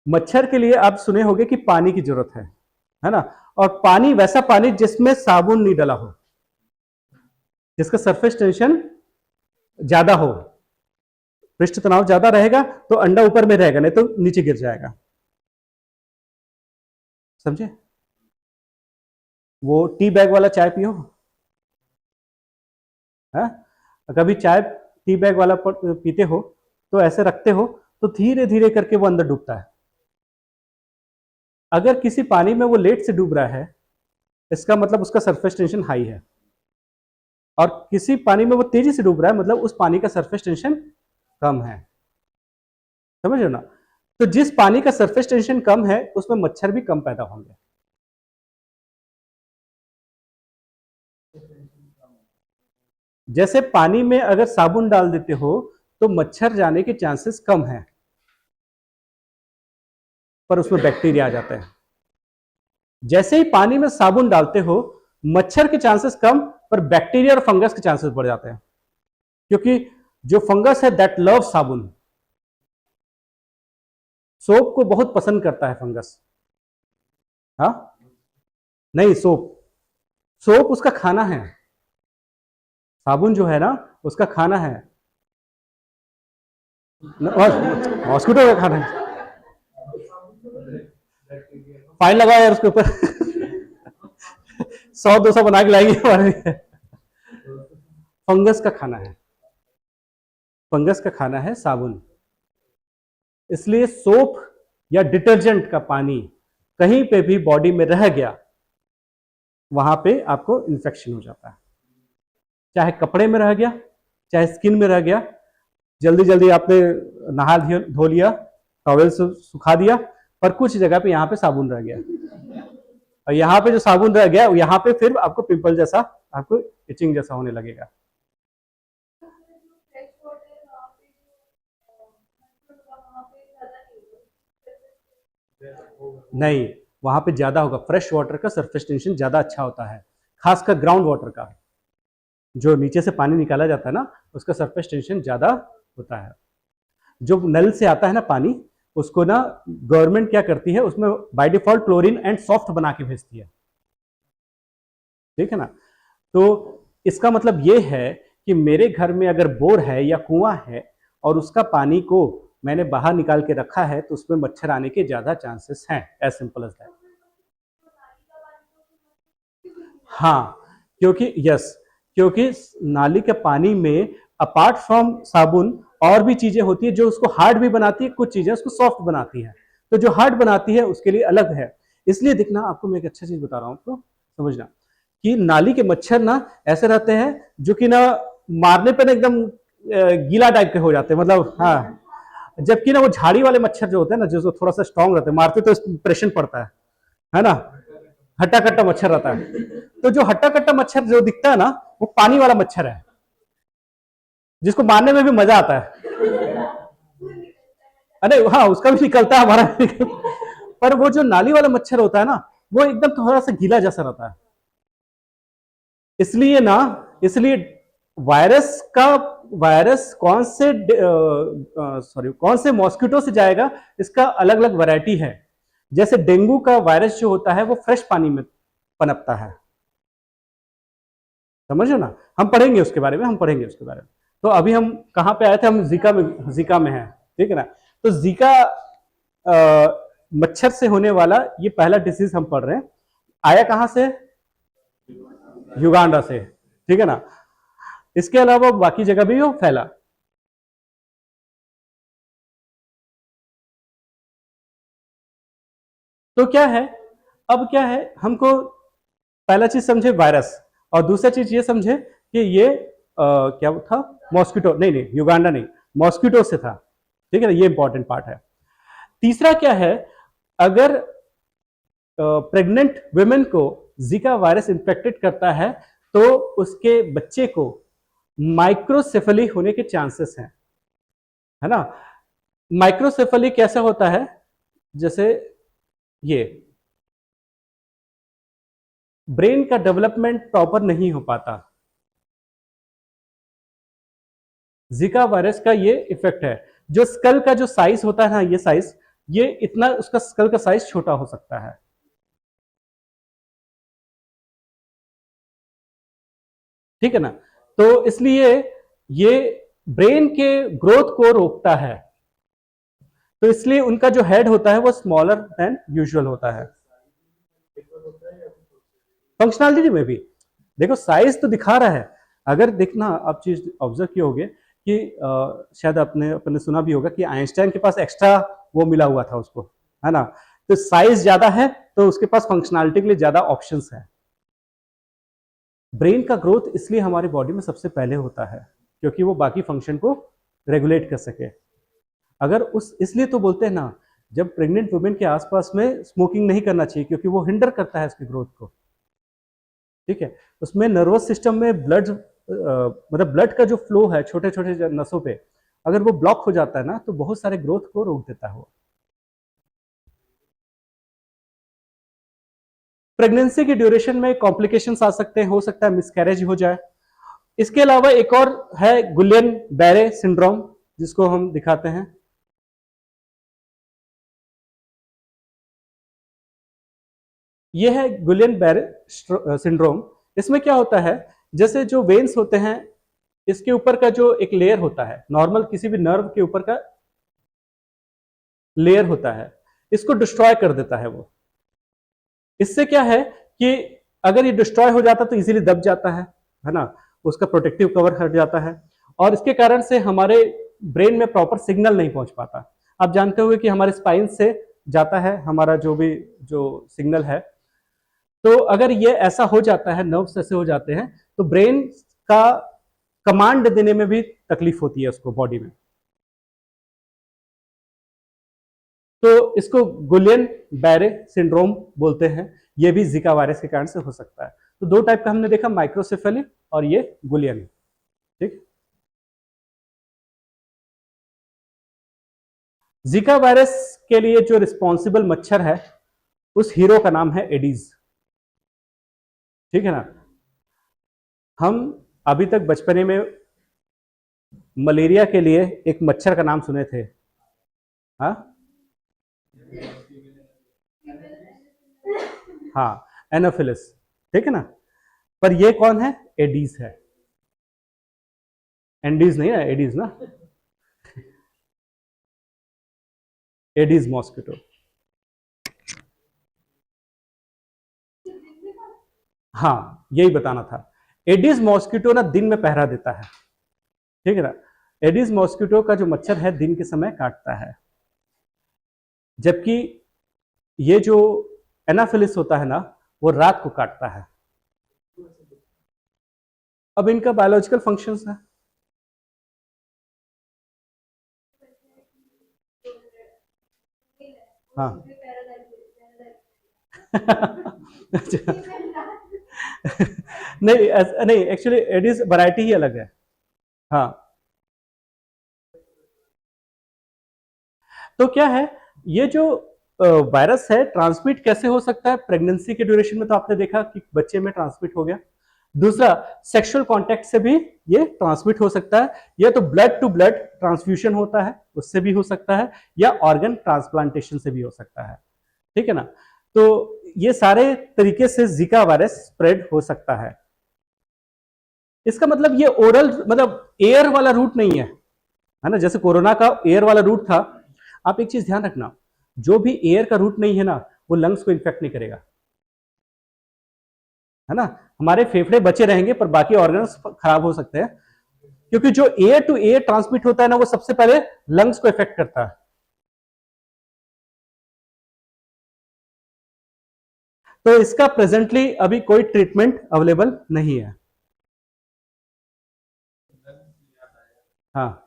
मच्छर के लिए आप सुने होंगे कि पानी की जरूरत है ना, और पानी वैसा पानी जिसमें साबुन नहीं डला हो, जिसका सरफेस टेंशन ज्यादा हो, पृष्ठ तनाव ज्यादा रहेगा तो अंडा ऊपर में रहेगा, नहीं तो नीचे गिर जाएगा। समझे? वो टी बैग वाला चाय पियो है, कभी चाय टी बैग वाला पीते हो तो ऐसे रखते हो तो धीरे धीरे करके वो अंदर डूबता है। अगर किसी पानी में वो लेट से डूब रहा है, इसका मतलब उसका सरफेस टेंशन हाई है, और किसी पानी में वो तेजी से डूब रहा है, मतलब उस पानी का सरफेस टेंशन कम है। समझ रहे हो ना? तो जिस पानी का सरफेस टेंशन कम है उसमें मच्छर भी कम पैदा होंगे। जैसे पानी में अगर साबुन डाल देते हो तो मच्छर जाने के चांसेस कम है, पर उसमें बैक्टीरिया आ जाते हैं। जैसे ही पानी में साबुन डालते हो, मच्छर के चांसेस कम, पर बैक्टीरिया और फंगस के चांसेस बढ़ जाते हैं, क्योंकि जो फंगस है दैट लव साबुन, सोप को बहुत पसंद करता है फंगस। हाँ, नहीं, सोप, सोप उसका खाना है, साबुन जो है ना उसका खाना है, मॉस्किटो का खाना है। फाइन लगाओ यार उसके ऊपर। 100-200 बना के लाएंगे हमारे। फंगस का खाना है, फंगस का खाना है साबुन। इसलिए सोप या डिटर्जेंट का पानी कहीं पे भी बॉडी में रह गया, वहां पे आपको इन्फेक्शन हो जाता है। चाहे कपड़े में रह गया, चाहे स्किन में रह गया, जल्दी जल्दी आपने नहा धो लिया, टॉवेल से सुखा दिया, पर कुछ जगह पे यहाँ पे साबुन रह गया, और यहाँ पे जो साबुन रह गया यहाँ पे फिर आपको पिंपल जैसा, आपको इचिंग जैसा होने लगेगा। नहीं, वहां पे ज्यादा होगा, फ्रेश वाटर का सरफेस टेंशन ज्यादा अच्छा होता है, खासकर ग्राउंड वाटर का, जो नीचे से पानी निकाला जाता है ना, उसका सरफेस टेंशन ज्यादा होता है। जो नल से आता है ना पानी, उसको ना गवर्नमेंट क्या करती है, उसमें by default chlorine and soft बना के भेजती है, ठीक है ना। तो इसका मतलब ये है कि मेरे घर में अगर बोर है या कुआं है और उसका पानी को मैंने बाहर निकाल के रखा है, तो उसमें मच्छर आने के ज्यादा चांसेस हैं, एज सिंपल एज दैट। हाँ, क्योंकि यस, क्योंकि नाली के पानी में अपार्ट फ्रॉम साबुन और भी चीजें होती है जो उसको हार्ड भी बनाती है, कुछ चीजें उसको सॉफ्ट बनाती है। तो जो हार्ड बनाती है उसके लिए अलग है। इसलिए देखना, आपको मैं एक अच्छा चीज बता रहा हूं, आपको समझना कि नाली के मच्छर ना ऐसे रहते हैं जो कि ना मारने पर एकदम गीला टाइप के हो जाते हैं, मतलब हाँ, जबकि ना वो झाड़ी वाले मच्छर जो होते हैं ना, जो थोड़ा सा स्ट्रांग रहते हैं, मारते तो इंप्रेशन पड़ता है ना, हट्टा कट्टा मच्छर रहता है। तो जो हट्टा कट्टा मच्छर जो दिखता है ना, वो पानी वाला मच्छर है, जिसको मारने में भी मजा आता है। अरे हाँ, उसका भी निकलता है, हमारा भी निकलता है। पर वो जो नाली वाला मच्छर होता है ना, वो एकदम थोड़ा सा गीला जैसा रहता है। इसलिए ना, इसलिए वायरस कौन से मॉस्किटो से जाएगा, इसका अलग अलग वैरायटी है। जैसे डेंगू का वायरस जो होता है वो फ्रेश पानी में पनपता है, समझो ना, हम पढ़ेंगे उसके बारे में, तो अभी हम कहां पे आए थे, हम जीका में हैं, ठीक है ना। तो जीका मच्छर से होने वाला ये पहला डिसीज हम पढ़ रहे हैं, आया कहां से, युगांडा से, ठीक है ना। इसके अलावा बाकी जगह भी वो फैला। तो क्या है, अब क्या है, हमको पहला चीज समझे वायरस, और दूसरा चीज ये समझे कि ये क्या था, मॉस्किटो, नहीं युगांडा नहीं, मॉस्किटो से था, ठीक है ना, ये इंपॉर्टेंट पार्ट है। तीसरा क्या है, अगर प्रेग्नेंट वुमेन को जीका वायरस इंफेक्टेड करता है तो उसके बच्चे को माइक्रोसेफली होने के चांसेस हैं, है ना। माइक्रोसेफली कैसा होता है, जैसे ये ब्रेन का डेवलपमेंट प्रॉपर नहीं हो पाता, जीका वायरस का ये इफेक्ट है। जो स्कल का जो साइज होता है ना, ये साइज, ये इतना उसका स्कल का साइज छोटा हो सकता है, ठीक है ना। तो इसलिए ये ब्रेन के ग्रोथ को रोकता है, तो इसलिए उनका जो हेड होता है वो स्मॉलर देन यूजुअल होता है। फंक्शनैलिटी में भी देखो, साइज तो दिखा रहा है, अगर देखना आप चीज ऑब्जर्व किए होगे कि शायद अपने सुना भी होगा कि आइंस्टाइन के पास एक्स्ट्रा वो मिला हुआ था उसको, है ना। तो साइज ज्यादा है तो उसके पास फंक्शनैलिटी के लिए ज्यादा ऑप्शंस है। ब्रेन का ग्रोथ इसलिए हमारी बॉडी में सबसे पहले होता है क्योंकि वो बाकी फंक्शन को रेगुलेट कर सके। अगर उस इसलिए तो बोलते हैं ना, जब प्रेग्नेंट वुमेन के आसपास में स्मोकिंग नहीं करना चाहिए क्योंकि वो हिंडर करता है उसकी ग्रोथ को, ठीक है। उसमें नर्वस सिस्टम में मतलब ब्लड का जो फ्लो है छोटे छोटे नसों पे, अगर वो ब्लॉक हो जाता है ना तो बहुत सारे ग्रोथ को रोक देता है वो। प्रेगनेंसी की ड्यूरेशन में कॉम्प्लिकेशंस आ सकते हैं, हो सकता है मिसकैरेज हो जाए। इसके अलावा एक और है गुलियन बैरे सिंड्रोम, जिसको हम दिखाते हैं। ये है गुलियन बैरे सिंड्रोम। इसमें क्या होता है, जैसे जो वेन्स होते हैं, इसके ऊपर का जो एक लेयर होता है, नॉर्मल किसी भी नर्व के ऊपर का लेयर होता है, इसको डिस्ट्रॉय कर देता है वो। इससे क्या है कि अगर ये डिस्ट्रॉय हो जाता तो इजीली दब जाता है ना, उसका प्रोटेक्टिव कवर हट जाता है, और इसके कारण से हमारे ब्रेन में प्रॉपर सिग्नल नहीं पहुंच पाता। आप जानते होंगे कि हमारे स्पाइन से जाता है हमारा जो सिग्नल है, तो अगर ये ऐसा हो जाता है, नर्व्स ऐसे हो जाते हैं, तो ब्रेन का कमांड देने में भी तकलीफ होती है उसको बॉडी में। तो इसको गुलियन बैरे सिंड्रोम बोलते हैं। ये भी जिका वायरस के कारण से हो सकता है। तो दो टाइप का हमने देखा, माइक्रोसेफेली और ये गुलियन, ठीक। जिका वायरस के लिए जो रिस्पॉन्सिबल मच्छर है, उस हीरो का नाम है एडीज, ठीक है ना। हम अभी तक बचपने में मलेरिया के लिए एक मच्छर का नाम सुने थे, हाँ हाँ, एनोफिलिस, ठीक है ना। पर ये कौन है, एडीज है, एंडीज नहीं है, एडीज ना, एडीज मॉस्किटो। हाँ, यही बताना था। एडीज मॉस्किटो ना दिन में पहरा देता है, ठीक है ना। एडीज मॉस्किटो का जो मच्छर है दिन के समय काटता है, जबकि ये जो एनाफिलिस होता है ना, वो रात को काटता है। अब इनका बायोलॉजिकल फंक्शंस है। हाँ अच्छा। नहीं एक्चुअली एडीज वैरायटी ही अलग है। हाँ, तो क्या है, ये जो वायरस है ट्रांसमिट कैसे हो सकता है प्रेगनेंसी के ड्यूरेशन में, तो आपने देखा कि बच्चे में ट्रांसमिट हो गया। दूसरा, सेक्सुअल कांटेक्ट से भी ये ट्रांसमिट हो सकता है, या तो ब्लड टू ब्लड ट्रांसफ्यूजन होता है उससे भी हो सकता है, या ऑर्गन ट्रांसप्लांटेशन से भी हो सकता है। ठीक है ना। तो ये सारे तरीके से जीका वायरस स्प्रेड हो सकता है। इसका मतलब ये ओरल मतलब एयर वाला रूट नहीं है ना, जैसे कोरोना का एयर वाला रूट था। आप एक चीज ध्यान रखना, जो भी एयर का रूट नहीं है ना, वो लंग्स को इन्फेक्ट नहीं करेगा, है ना। हमारे फेफड़े बचे रहेंगे पर बाकी ऑर्गन्स खराब हो सकते हैं, क्योंकि जो एयर टू एयर ट्रांसमिट होता है ना, वो सबसे पहले लंग्स को इफेक्ट करता है। तो इसका प्रेजेंटली अभी कोई ट्रीटमेंट अवेलेबल नहीं है। हाँ,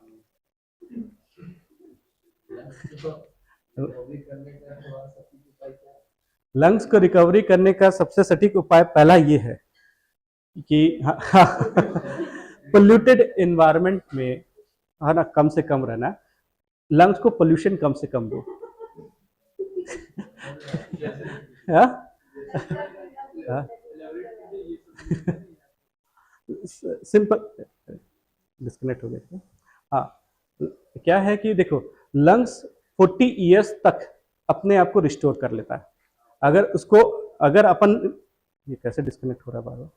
रिकवरी करने का थोड़ा सटीक उपाय क्या है? लंग्स को रिकवरी करने का सबसे सटीक उपाय पहला ये है कि पोल्यूटेड इन्वायरमेंट में, है ना, कम से कम रहना। लंग्स को पोल्यूशन कम से कम दो। हाँ? हाँ? सिंपल, डिस्कनेक्ट हो गया था। हाँ, क्या है कि देखो, लंग्स 40 ईयर्स तक अपने आप को रिस्टोर कर लेता है। अगर उसको, अगर अपन, ये कैसे डिस्कनेक्ट हो रहा है बार बार।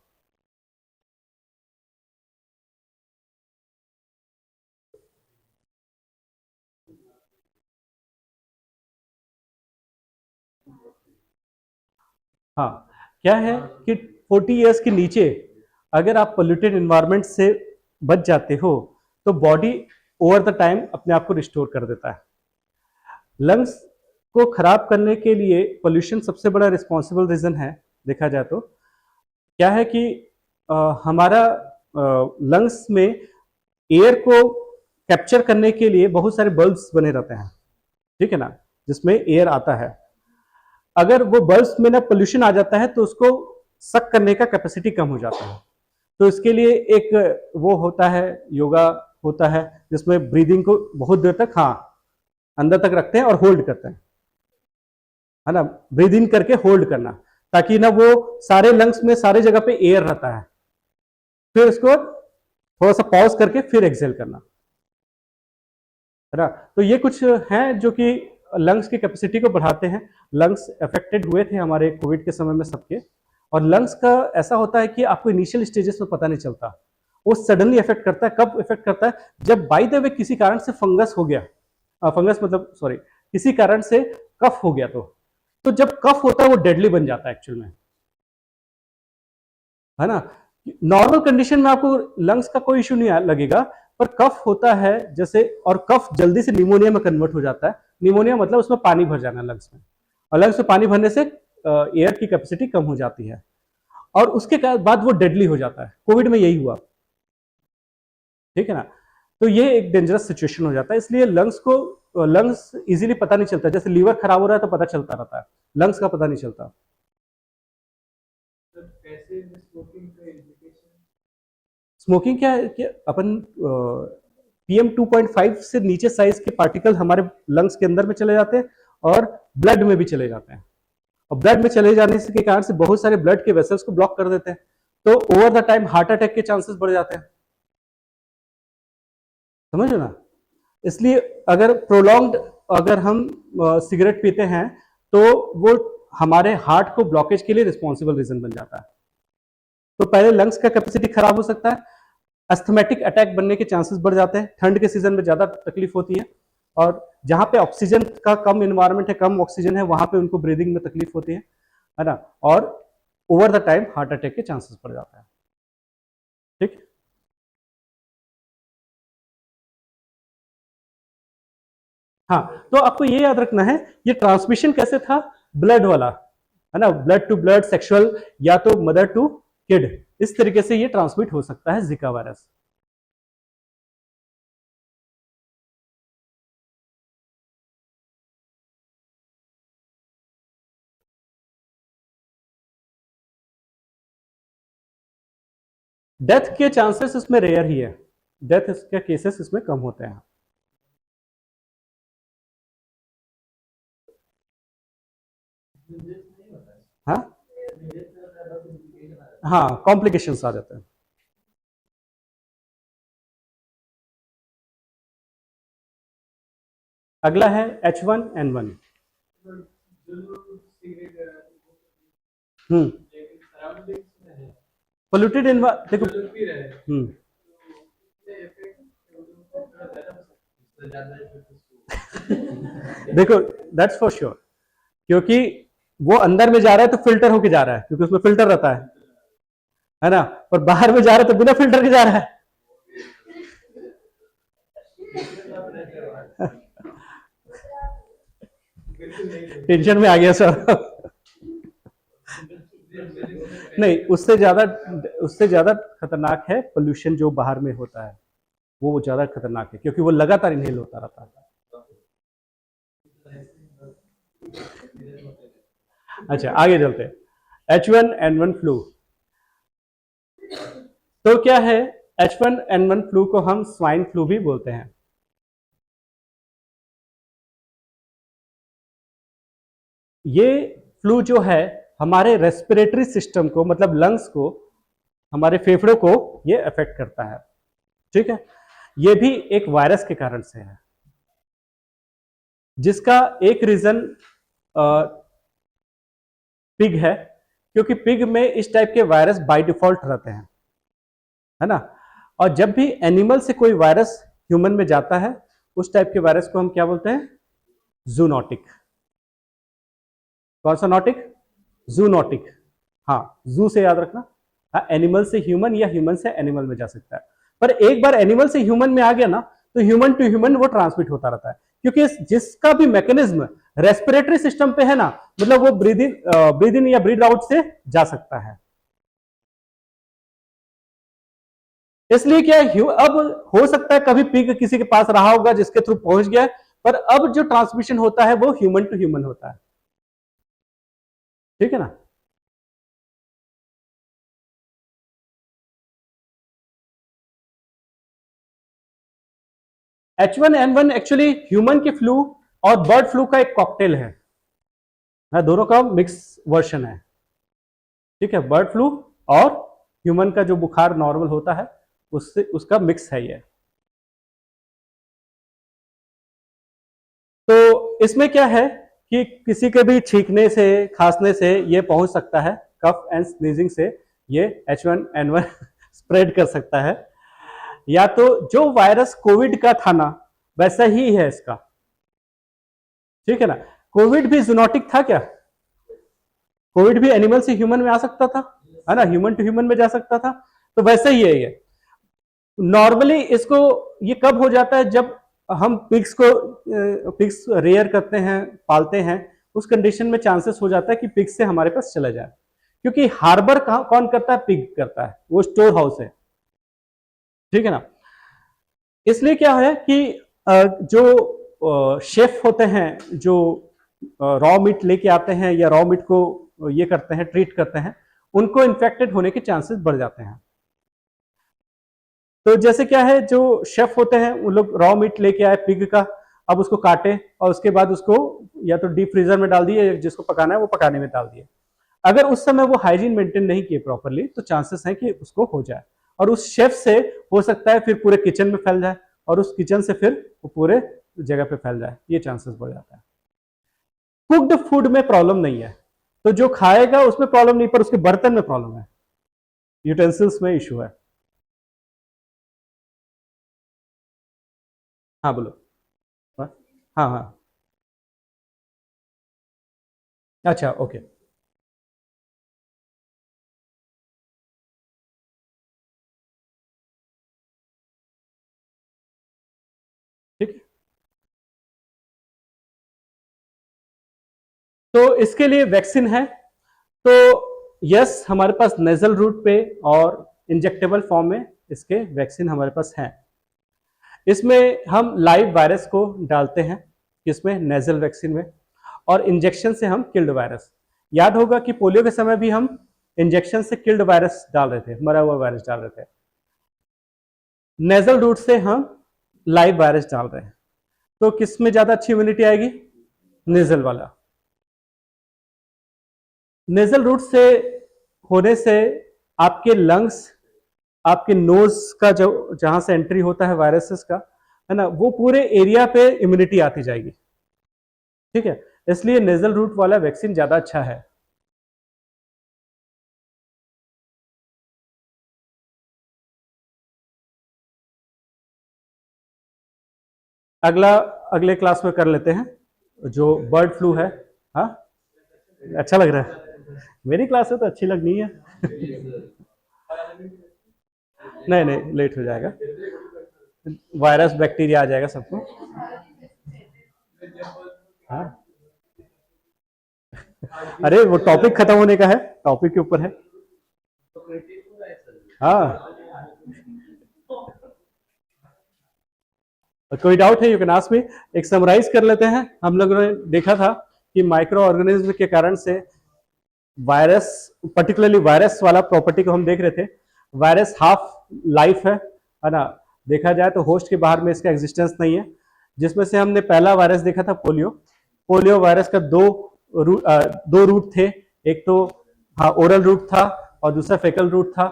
हाँ, क्या है कि 40 ईयर्स के नीचे अगर आप पोल्यूटेड इन्वायरमेंट से बच जाते हो, तो बॉडी ओवर द टाइम अपने आप को रिस्टोर कर देता है। लंग्स को खराब करने के लिए पोल्यूशन सबसे बड़ा रिस्पॉन्सिबल रीजन है, देखा जाए तो। क्या है कि हमारा लंग्स में एयर को कैप्चर करने के लिए बहुत सारे बल्ब्स बने रहते हैं, ठीक है ना, जिसमें एयर आता है। अगर वो बल्ब्स में ना पोल्यूशन आ जाता है, तो उसको सक करने का कैपेसिटी कम हो जाता है। तो इसके लिए एक वो होता है, योगा होता है, जिसमें ब्रीदिंग को बहुत देर तक, हाँ, अंदर तक रखते हैं और होल्ड करते हैं, है ना। ब्रीदिंग करके होल्ड करना, ताकि ना वो सारे लंग्स में सारे जगह पे एयर रहता है। फिर उसको थोड़ा सा पॉज करके फिर एक्सेल करना, है ना। तो ये कुछ हैं जो कि लंग्स की कैपेसिटी को बढ़ाते हैं। लंग्स अफेक्टेड हुए थे हमारे कोविड के समय में सबके। और लंग्स का ऐसा होता है कि आपको इनिशियल स्टेजेस में पता नहीं चलता, वो सडनली इफेक्ट करता है। कब इफेक्ट करता है? जब बाय द वे किसी कारण से फंगस हो गया, फंगस मतलब सॉरी, किसी कारण से कफ हो गया, तो जब कफ होता है वो डेडली बन जाता है एक्चुअल में, है ना। नॉर्मल कंडीशन में आपको लंग्स का कोई इश्यू नहीं लगेगा, पर कफ होता है जैसे, और कफ जल्दी से निमोनिया में कन्वर्ट हो जाता है। निमोनिया मतलब उसमें पानी भर जाना लंग्स में, और लंग्स में पानी भरने से एयर की कैपेसिटी कम हो जाती है, और उसके बाद वो डेडली हो जाता है। कोविड में यही हुआ, ठीक है ना। तो ये एक डेंजरस सिचुएशन हो जाता है, इसलिए लंग्स इजीली पता नहीं चलता। जैसे लीवर खराब हो रहा है तो पता चलता रहता है, लंग्स का पता नहीं चलता। सर कैसे स्मोकिंग का इंडिकेशन? स्मोकिंग क्या है कि अपन पीएम 2.5 से नीचे साइज के पार्टिकल हमारे लंग्स के अंदर में चले जाते हैं, और ब्लड में भी चले जाते हैं। और ब्लड में चले जाने के कारण से बहुत सारे ब्लड के वेसल्स को ब्लॉक कर देते हैं, तो over the time heart attack के चांसेस बढ़ जाते हैं। समझो ना। इसलिए अगर प्रोलॉन्ग्ड, अगर हम सिगरेट पीते हैं, तो वो हमारे हार्ट को ब्लॉकेज के लिए रिस्पॉन्सिबल रीजन बन जाता है। तो पहले लंग्स का कैपेसिटी खराब हो सकता है, अस्थमेटिक अटैक बनने के चांसेस बढ़ जाते हैं, ठंड के सीजन में ज्यादा तकलीफ होती है, और जहां पे ऑक्सीजन का कम इन्वायरमेंट है, कम ऑक्सीजन है, वहां पे उनको ब्रीदिंग में तकलीफ होती है ना। और over the time heart attack के चांसेस बढ़ जाता है। ठीक। हाँ, तो आपको ये याद रखना है, ये ट्रांसमिशन कैसे था? ब्लड वाला, है ना, ब्लड टू ब्लड, सेक्सुअल, या तो मदर टू किड, इस तरीके से ये ट्रांसमिट हो सकता है जिका वायरस। डेथ के चांसेस इसमें रेयर ही है, डेथ के केसेस इसमें कम होते हैं। निर्देश नहीं होता है, हाँ, निर्देश का ज्यादा इंडिकेशन आ जाता हाँ कॉम्प्लिकेशंस आ जाते हैं। अगला है H1N1। जो लोग सिगरेट हम्म लेकिन सराउंडिंग्स में है, पोल्यूटेड देखो। जो लोग पी रहे हैं, हम्म तो इससे इफेक्ट थोड़ा ज्यादा हो सकता है, इससे ज्यादा इफेक्ट देखो दैट्स फॉर श्योर, क्योंकि वो अंदर में जा रहा है तो फिल्टर होके जा रहा है, क्योंकि उसमें फिल्टर रहता है ना। पर बाहर में जा रहा है तो बिना फिल्टर के जा रहा है। बिल्कुल नहीं। टेंशन में आ गया सर। नहीं, उससे ज्यादा खतरनाक है पोल्यूशन जो बाहर में होता है, वो ज्यादा खतरनाक है, क्योंकि वो लगातार इनहेल होता रहता है। अच्छा आगे चलते हैं। H1N1 flu. तो क्या है, H1N1 फ्लू को हम स्वाइन फ्लू भी बोलते हैं। ये फ्लू जो है हमारे रेस्पिरेटरी सिस्टम को, मतलब लंग्स को, हमारे फेफड़ों को ये अफेक्ट करता है। ठीक है, ये भी एक वायरस के कारण से है, जिसका एक रीजन पिग है, क्योंकि पिग में इस टाइप के वायरस बाय डिफॉल्ट रहते हैं, है ना। और जब भी एनिमल से कोई वायरस ह्यूमन में जाता है, उस टाइप के वायरस को हम क्या बोलते हैं, जूनोटिक। कौन सा नॉटिक, जूनोटिक। हाँ, जू से याद रखना। हाँ, एनिमल से ह्यूमन या ह्यूमन से एनिमल में जा सकता है, पर एक बार एनिमल से ह्यूमन में आ गया ना, तो ह्यूमन टू ह्यूमन वो ट्रांसमिट होता रहता है, क्योंकि जिसका भी मैकेनिज्म रेस्पिरेटरी सिस्टम पे है ना, मतलब वो ब्रीद इन या ब्रीद आउट से जा सकता है। इसलिए क्या अब हो सकता है कभी पिग किसी के पास रहा होगा जिसके थ्रू पहुंच गया, पर अब जो ट्रांसमिशन होता है वो ह्यूमन टू ह्यूमन होता है। ठीक है ना। H1N1 एक्चुअली ह्यूमन के फ्लू और बर्ड फ्लू का एक कॉकटेल है, दोनों का मिक्स वर्जन है। ठीक है, बर्ड फ्लू और ह्यूमन का जो बुखार नॉर्मल होता है, उससे उसका मिक्स है ये। तो इसमें क्या है कि किसी के भी छींकने से, खांसने से ये पहुंच सकता है, कफ एंड स्नीजिंग से ये H1N1 स्प्रेड कर सकता है। या तो जो वायरस कोविड का था ना, वैसा ही है इसका। ठीक है ना, कोविड भी जूनोटिक था क्या, कोविड भी एनिमल से ह्यूमन में आ सकता था, है ना, ह्यूमन टू ह्यूमन में जा सकता था। तो वैसा ही है ये। नॉर्मली इसको ये कब हो जाता है, जब हम पिग्स रेयर करते हैं, पालते हैं, उस कंडीशन में चांसेस हो जाता है कि पिग से हमारे पास चला जाए, क्योंकि हार्बर कौन करता है, पिग करता है, वो स्टोर हाउस है। ठीक है ना। इसलिए क्या है कि जो शेफ होते हैं, जो रॉ मीट लेके आते हैं या रॉ मीट को ये करते हैं, ट्रीट करते हैं, उनको इन्फेक्टेड होने के चांसेस बढ़ जाते हैं। तो जैसे क्या है, जो शेफ होते हैं वो लोग रॉ मीट लेके आए पिग का, अब उसको काटे और उसके बाद उसको या तो डीप फ्रीजर में डाल दिए, जिसको पकाना है वो पकाने में डाल दिए। अगर उस समय वो हाइजीन मेंटेन नहीं किए प्रॉपरली, तो चांसेस हैं कि उसको हो जाए, और उस शेफ से हो सकता है फिर पूरे किचन में फैल जाए, और उस किचन से फिर वो पूरे जगह पे फैल जाए, ये चांसेस बढ़ जाता है। कुक्ड फूड में प्रॉब्लम नहीं है, तो जो खाएगा उसमें प्रॉब्लम नहीं, पर उसके बर्तन में प्रॉब्लम है, यूटेंसिल्स में इशू है। हाँ बोलो। हाँ हाँ। अच्छा ओके। ठीक। तो इसके लिए वैक्सीन है। तो यस, हमारे पास नेजल रूट पे और इंजेक्टेबल फॉर्म में इसके वैक्सीन हमारे पास हैं। इसमें हम लाइव वायरस को डालते हैं, किसमें, नेजल वैक्सीन में, और इंजेक्शन से हम किल्ड वायरस। याद होगा कि पोलियो के समय भी हम इंजेक्शन से किल्ड वायरस डाल रहे थे, मरा हुआ वायरस डाल रहे थे। नेजल रूट से हम लाइव वायरस डाल रहे हैं। तो किस में ज्यादा अच्छी इम्यूनिटी आएगी, नेजल वाला। नेजल रूट से होने से आपके लंग्स, आपके नोज का जो जहां से एंट्री होता है वायरसेस का, है ना, वो पूरे एरिया पे इम्यूनिटी आती जाएगी। ठीक है, इसलिए नेजल रूट वाला वैक्सीन ज्यादा अच्छा है। अगला अगले क्लास में कर लेते हैं जो बर्ड फ्लू है। हाँ, अच्छा लग रहा है, मेरी क्लास में तो अच्छी लगनी है। नहीं नहीं, लेट हो जाएगा, वायरस बैक्टीरिया आ जाएगा सबको। हाँ, अरे वो टॉपिक खत्म होने का है, टॉपिक के ऊपर है। हाँ, कोई डाउट है यू कैन आस्क मी। एक समराइज कर लेते हैं। हम लोगों ने देखा था कि माइक्रो ऑर्गेनिज्म के कारण से वायरस, पर्टिकुलरली वायरस वाला प्रॉपर्टी को हम देख रहे थे। वायरस हाफ लाइफ है ना, देखा जाए तो होस्ट के बाहर में इसका एग्जिस्टेंस नहीं है। जिसमें से हमने पहला वायरस देखा था पोलियो। पोलियो वायरस का दो रूट थे, एक तो हाँ ओरल रूट था और दूसरा फेकल रूट था,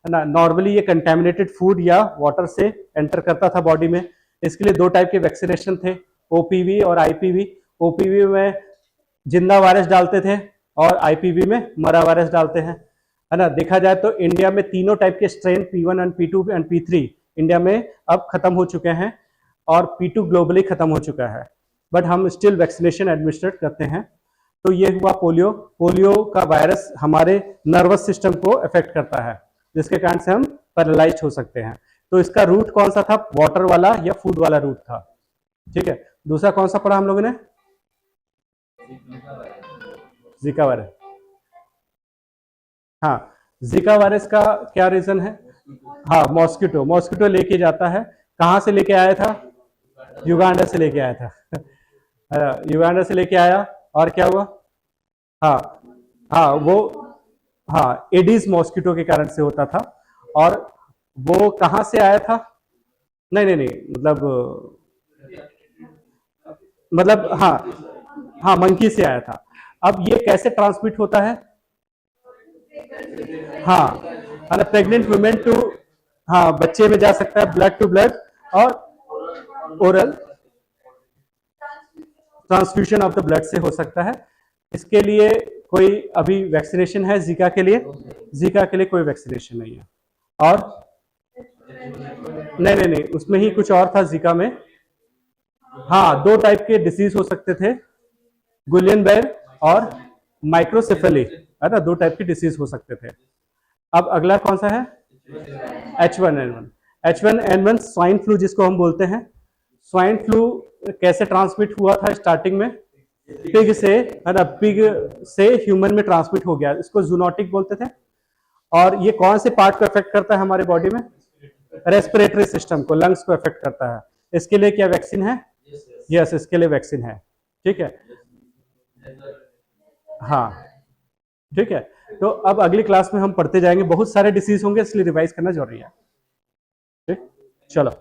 है ना। नॉर्मली ये कंटेमिनेटेड फूड या वाटर से एंटर करता था बॉडी में। इसके लिए दो टाइप के वैक्सीनेशन थे, ओपीवी और आईपीवी। ओपीवी में जिंदा वायरस डालते थे और आईपीवी में मरा वायरस डालते हैं, है ना। देखा जाए तो इंडिया में तीनों टाइप के strain P1 and P2 and P3 India में अब खत्म हो चुके हैं और P2 ग्लोबली खत्म हो चुका है, बट हम स्टिल वैक्सीनेशन एडमिनिस्ट्रेट करते हैं। तो ये हुआ पोलियो। पोलियो का वायरस हमारे नर्वस सिस्टम को अफेक्ट करता है, जिसके कारण से हम पैरालाइज हो सकते हैं। तो इसका रूट कौन सा था, वाटर वाला या फूड वाला रूट था। ठीक है, दूसरा कौन सा पढ़ा हम लोगों ने, जीका वायरस। हाँ, जीका वायरस का क्या रीजन है, हाँ मॉस्किटो, मॉस्किटो लेके जाता है। कहाँ से लेके आया था, युगांडा से लेके आया था, युगांडा से लेके आया और क्या हुआ, हाँ हाँ वो, हाँ एडीज मॉस्किटो के कारण से होता था। और वो कहाँ से आया था, नहीं नहीं नहीं, मतलब हाँ हाँ मंकी से आया था। अब ये कैसे ट्रांसमिट होता है, हाँ, है प्रेग्नेंट वुमेन टू, हाँ बच्चे में जा सकता है, ब्लड टू ब्लड और oral transfusion of the blood से हो सकता है। इसके लिए कोई अभी वैक्सीनेशन है जीका के लिए, जीका के लिए कोई वैक्सीनेशन नहीं है। और नहीं नहीं नहीं, उसमें ही कुछ और था जीका में। हाँ, दो टाइप के डिसीज हो सकते थे, गुलियन बेर और माइक्रोसेफेली, है ना, दो टाइप के डिसीज हो सकते थे। अब अगला कौन सा है, H1N1। H1N1 स्वाइन फ्लू जिसको हम बोलते हैं। स्वाइन फ्लू कैसे ट्रांसमिट हुआ था स्टार्टिंग में, पिग से, है ना, पिग से ह्यूमन में ट्रांसमिट हो गया, इसको जूनोटिक बोलते थे। और ये कौन से पार्ट को अफेक्ट करता है हमारे बॉडी में, रेस्पिरेटरी सिस्टम को, लंग्स को अफेक्ट करता है। इसके लिए क्या वैक्सीन है, यस इसके लिए वैक्सीन है। ठीक है, हाँ ठीक है। तो अब अगली क्लास में हम पढ़ते जाएंगे, बहुत सारे डिसीज होंगे इसलिए रिवाइज करना जरूरी है। ठीक, चलो।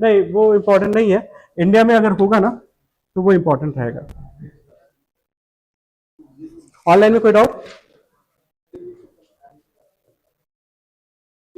नहीं वो इम्पोर्टेंट नहीं है, इंडिया में अगर होगा ना तो वो इम्पोर्टेंट रहेगा। ऑनलाइन में कोई डाउट?